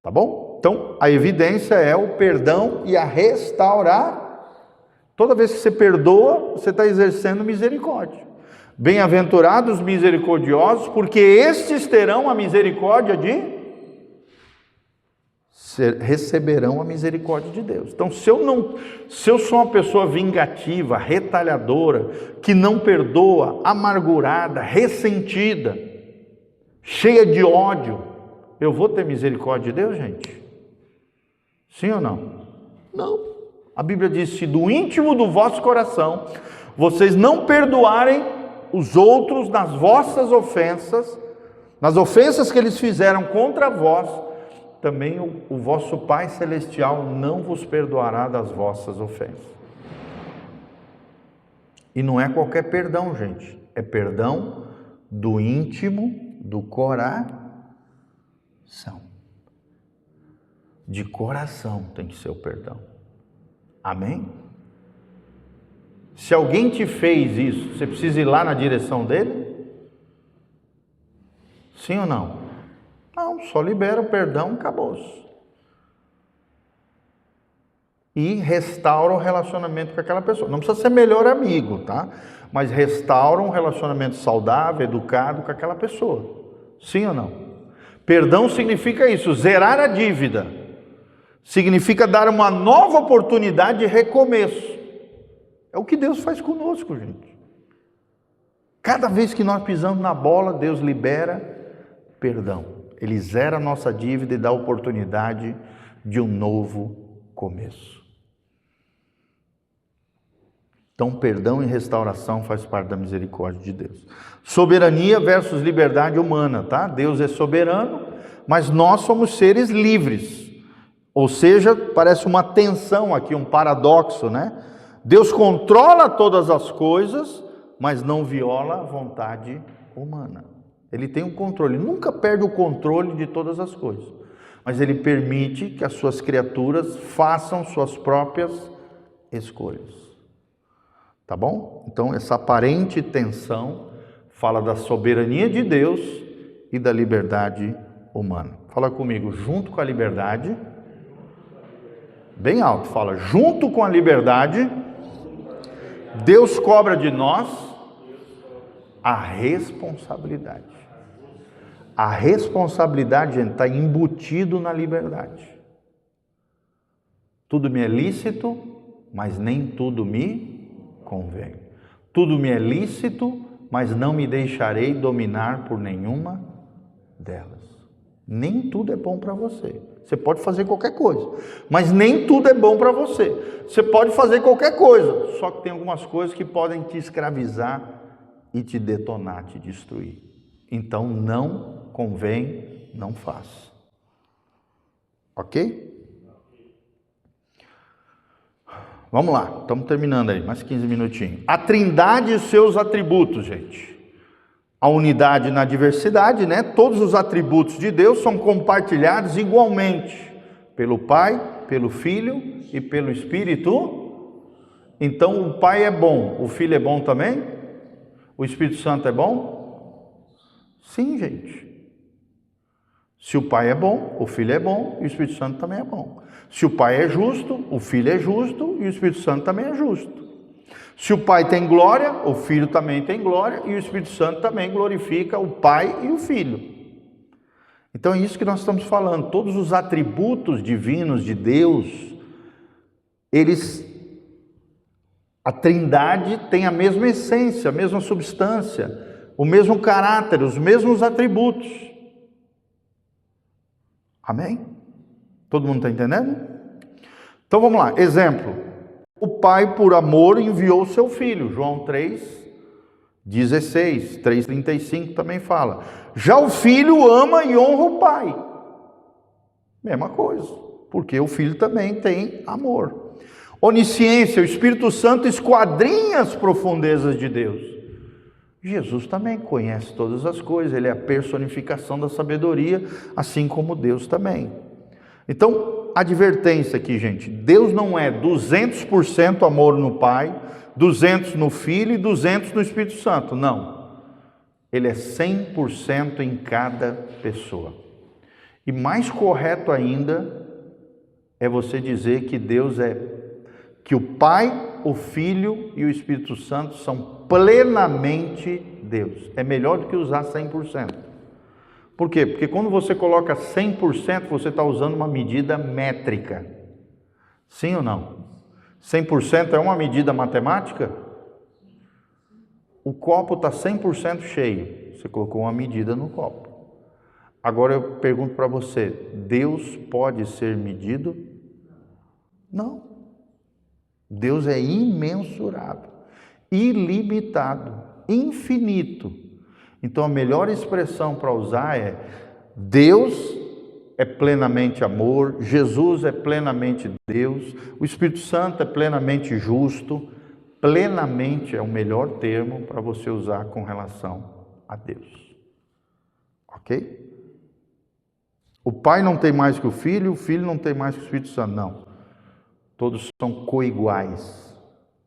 Tá bom? Então, a evidência é o perdão e a restaurar. Toda vez que você perdoa, você está exercendo misericórdia. Bem-aventurados misericordiosos, porque estes terão a misericórdia receberão a misericórdia de Deus. Então, se eu sou uma pessoa vingativa, retalhadora, que não perdoa, amargurada, ressentida, cheia de ódio, eu vou ter misericórdia de Deus, gente? Sim ou não? Não. A Bíblia diz: se do íntimo do vosso coração vocês não perdoarem os outros nas vossas ofensas, nas ofensas que eles fizeram contra vós, também o vosso Pai Celestial não vos perdoará das vossas ofensas. E não é qualquer perdão, gente. É perdão do íntimo do coração. De coração tem que ser o perdão. Amém? Se alguém te fez isso, você precisa ir lá na direção dele? Sim ou não? Não, só libera o perdão, acabou-se. E restaura o relacionamento com aquela pessoa. Não precisa ser melhor amigo, tá? Mas restaura um relacionamento saudável, educado com aquela pessoa. Sim ou não? Perdão significa isso, zerar a dívida. Significa dar uma nova oportunidade de recomeço. É o que Deus faz conosco, gente. Cada vez que nós pisamos na bola, Deus libera perdão. Ele zera a nossa dívida e dá a oportunidade de um novo começo. Então, perdão e restauração faz parte da misericórdia de Deus. Soberania versus liberdade humana, tá? Deus é soberano, mas nós somos seres livres. Ou seja, parece uma tensão aqui, um paradoxo, né? Deus controla todas as coisas, mas não viola a vontade humana. Ele tem um controle, ele nunca perde o controle de todas as coisas. Mas ele permite que as suas criaturas façam suas próprias escolhas. Tá bom? Então, essa aparente tensão fala da soberania de Deus e da liberdade humana. Fala comigo, junto com a liberdade, bem alto, fala, junto com a liberdade, Deus cobra de nós a responsabilidade. A responsabilidade, gente, está embutido na liberdade. Tudo me é lícito, mas nem tudo me convém. Tudo me é lícito, mas não me deixarei dominar por nenhuma delas. Nem tudo é bom para você. Você pode fazer qualquer coisa, mas nem tudo é bom para você. Você pode fazer qualquer coisa, só que tem algumas coisas que podem te escravizar e te detonar, te destruir. Então não convém, não faça. Ok? Vamos lá, estamos terminando aí, mais 15 minutinhos. A Trindade e seus atributos, gente. A unidade na diversidade, né? Todos os atributos de Deus são compartilhados igualmente pelo Pai, pelo Filho e pelo Espírito. Então o Pai é bom, o Filho é bom também? O Espírito Santo é bom? Sim, gente. Se o Pai é bom, o Filho é bom e o Espírito Santo também é bom. Se o Pai é justo, o Filho é justo e o Espírito Santo também é justo. Se o Pai tem glória, o Filho também tem glória e o Espírito Santo também glorifica o Pai e o Filho. Então é isso que nós estamos falando. Todos os atributos divinos de Deus, a Trindade tem a mesma essência, a mesma substância, o mesmo caráter, os mesmos atributos. Amém? Todo mundo está entendendo? Então vamos lá, exemplo. O Pai, por amor, enviou o seu Filho. João 3,16, 3,35 também fala. Já o Filho ama e honra o Pai. Mesma coisa, porque o Filho também tem amor. Onisciência, o Espírito Santo esquadrinha as profundezas de Deus. Jesus também conhece todas as coisas, ele é a personificação da sabedoria, assim como Deus também. Então, advertência aqui, gente, Deus não é 200% amor no Pai, 200% no Filho e 200% no Espírito Santo, não. Ele é 100% em cada pessoa. E mais correto ainda é você dizer que que o Pai, o Filho e o Espírito Santo são plenamente Deus. É melhor do que usar 100%. Por quê? Porque quando você coloca 100%, você está usando uma medida métrica. Sim ou não? 100% é uma medida matemática? O copo está 100% cheio. Você colocou uma medida no copo. Agora eu pergunto para você, Deus pode ser medido? Não. Deus é imensurável, ilimitado, infinito. Então a melhor expressão para usar é: Deus é plenamente amor, Jesus é plenamente Deus, o Espírito Santo é plenamente justo. Plenamente é o melhor termo para você usar com relação a Deus. Ok? O Pai não tem mais que o Filho não tem mais que o Espírito Santo, não. Todos são coiguais,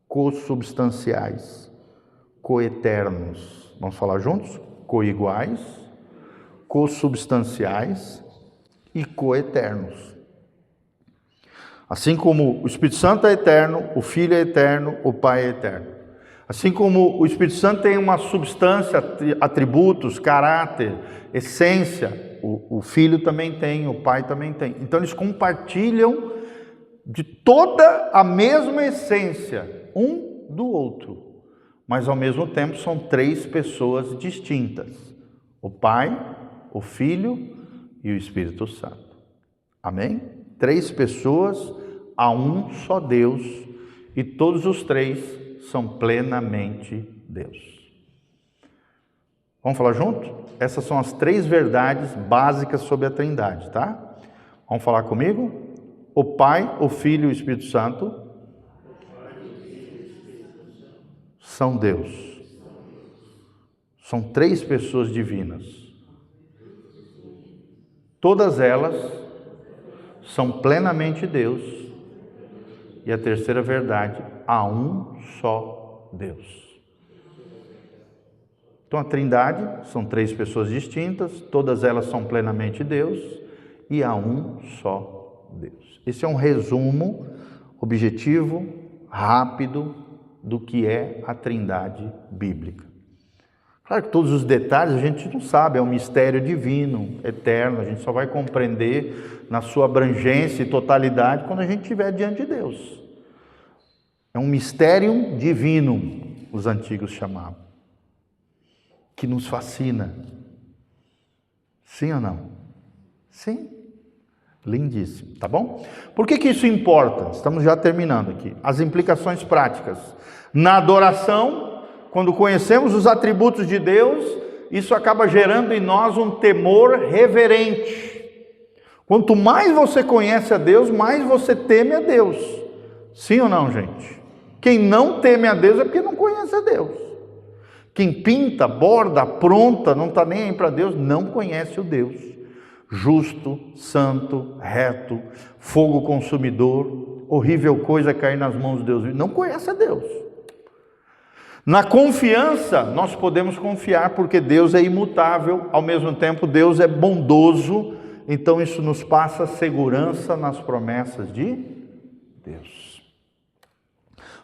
consubstanciais, coeternos. Vamos falar juntos? Coiguais, consubstanciais e coeternos. Assim como o Espírito Santo é eterno, o Filho é eterno, o Pai é eterno. Assim como o Espírito Santo tem uma substância, atributos, caráter, essência, o Filho também tem, o Pai também tem. Então eles compartilham de toda a mesma essência, um do outro. Mas ao mesmo tempo são três pessoas distintas: o Pai, o Filho e o Espírito Santo. Amém? 3 pessoas, há um só Deus, e todos os 3 são plenamente Deus. Vamos falar junto? Essas são as 3 verdades básicas sobre a Trindade, tá? Vamos falar comigo? O Pai, o Filho e o Espírito Santo são Deus. São 3 pessoas divinas. Todas elas são plenamente Deus. E a terceira verdade, há um só Deus. Então a Trindade são 3 pessoas distintas, todas elas são plenamente Deus e há um só Deus. Esse é um resumo objetivo, rápido, do que é a Trindade bíblica. Claro que todos os detalhes a gente não sabe, é um mistério divino, eterno, a gente só vai compreender na sua abrangência e totalidade quando a gente estiver diante de Deus. É um mistério divino, os antigos chamavam, que nos fascina. Sim ou não? Sim. Lindíssimo, tá bom? Por que isso importa? Estamos já terminando aqui. As implicações práticas. Na adoração, quando conhecemos os atributos de Deus, isso acaba gerando em nós um temor reverente. Quanto mais você conhece a Deus, mais você teme a Deus. Sim ou não, gente? Quem não teme a Deus é porque não conhece a Deus. Quem pinta, borda, apronta, não está nem aí para Deus, não conhece o Deus justo, santo, reto, fogo consumidor, horrível coisa cair nas mãos de Deus, não conhece a Deus. Na confiança, nós podemos confiar porque Deus é imutável, ao mesmo tempo Deus é bondoso, então isso nos passa segurança nas promessas de Deus.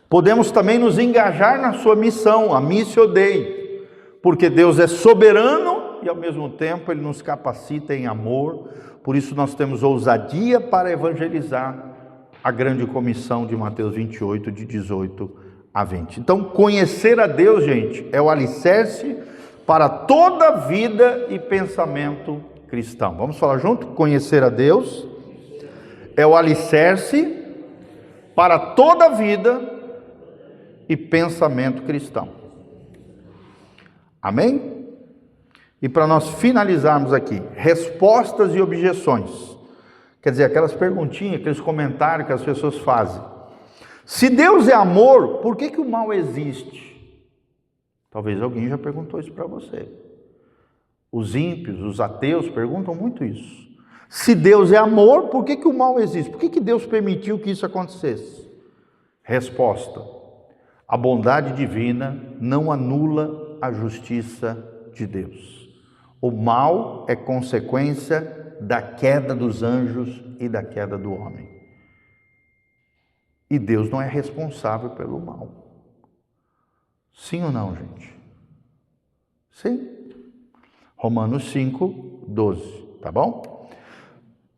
Podemos também nos engajar na sua missão, a Missio Dei, porque Deus é soberano e ao mesmo tempo Ele nos capacita em amor, por isso nós temos ousadia para evangelizar a grande comissão de Mateus 28, de 18 a 20. Então, conhecer a Deus, gente, é o alicerce para toda a vida e pensamento cristão. Vamos falar junto? Conhecer a Deus é o alicerce para toda a vida e pensamento cristão. Amém? E para nós finalizarmos aqui, respostas e objeções. Quer dizer, aquelas perguntinhas, aqueles comentários que as pessoas fazem. Se Deus é amor, por que o mal existe? Talvez alguém já perguntou isso para você. Os ímpios, os ateus perguntam muito isso. Se Deus é amor, por que o mal existe? Por que Deus permitiu que isso acontecesse? Resposta: a bondade divina não anula a justiça de Deus. O mal é consequência da queda dos anjos e da queda do homem. E Deus não é responsável pelo mal. Sim ou não, gente? Sim. Romanos 5, 12, tá bom?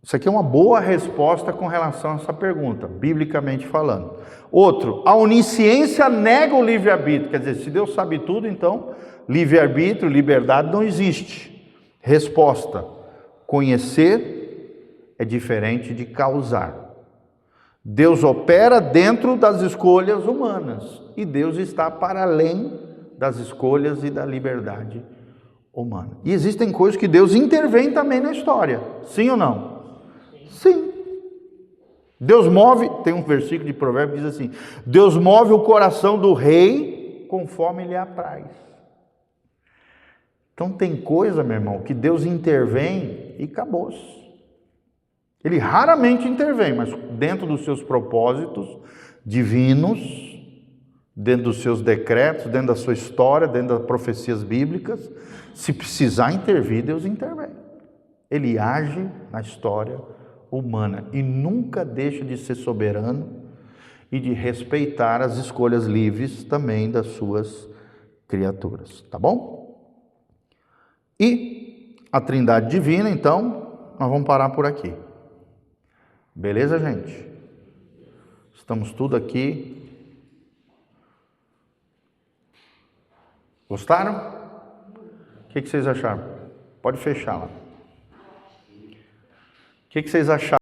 Isso aqui é uma boa resposta com relação a essa pergunta, biblicamente falando. Outro, a onisciência nega o livre-arbítrio. Quer dizer, se Deus sabe tudo, então livre-arbítrio, liberdade não existe. Resposta, conhecer é diferente de causar. Deus opera dentro das escolhas humanas e Deus está para além das escolhas e da liberdade humana. E existem coisas que Deus intervém também na história, sim ou não? Sim. Deus move, tem um versículo de Provérbios que diz assim: Deus move o coração do rei conforme lhe apraz. Então tem coisa, meu irmão, que Deus intervém e acabou-se. Ele raramente intervém, mas dentro dos seus propósitos divinos, dentro dos seus decretos, dentro da sua história, dentro das profecias bíblicas, se precisar intervir, Deus intervém. Ele age na história humana e nunca deixa de ser soberano e de respeitar as escolhas livres também das suas criaturas, tá bom? E a Trindade divina, então, nós vamos parar por aqui. Beleza, gente? Estamos tudo aqui. Gostaram? O que vocês acharam? Pode fechar lá. O que vocês acharam?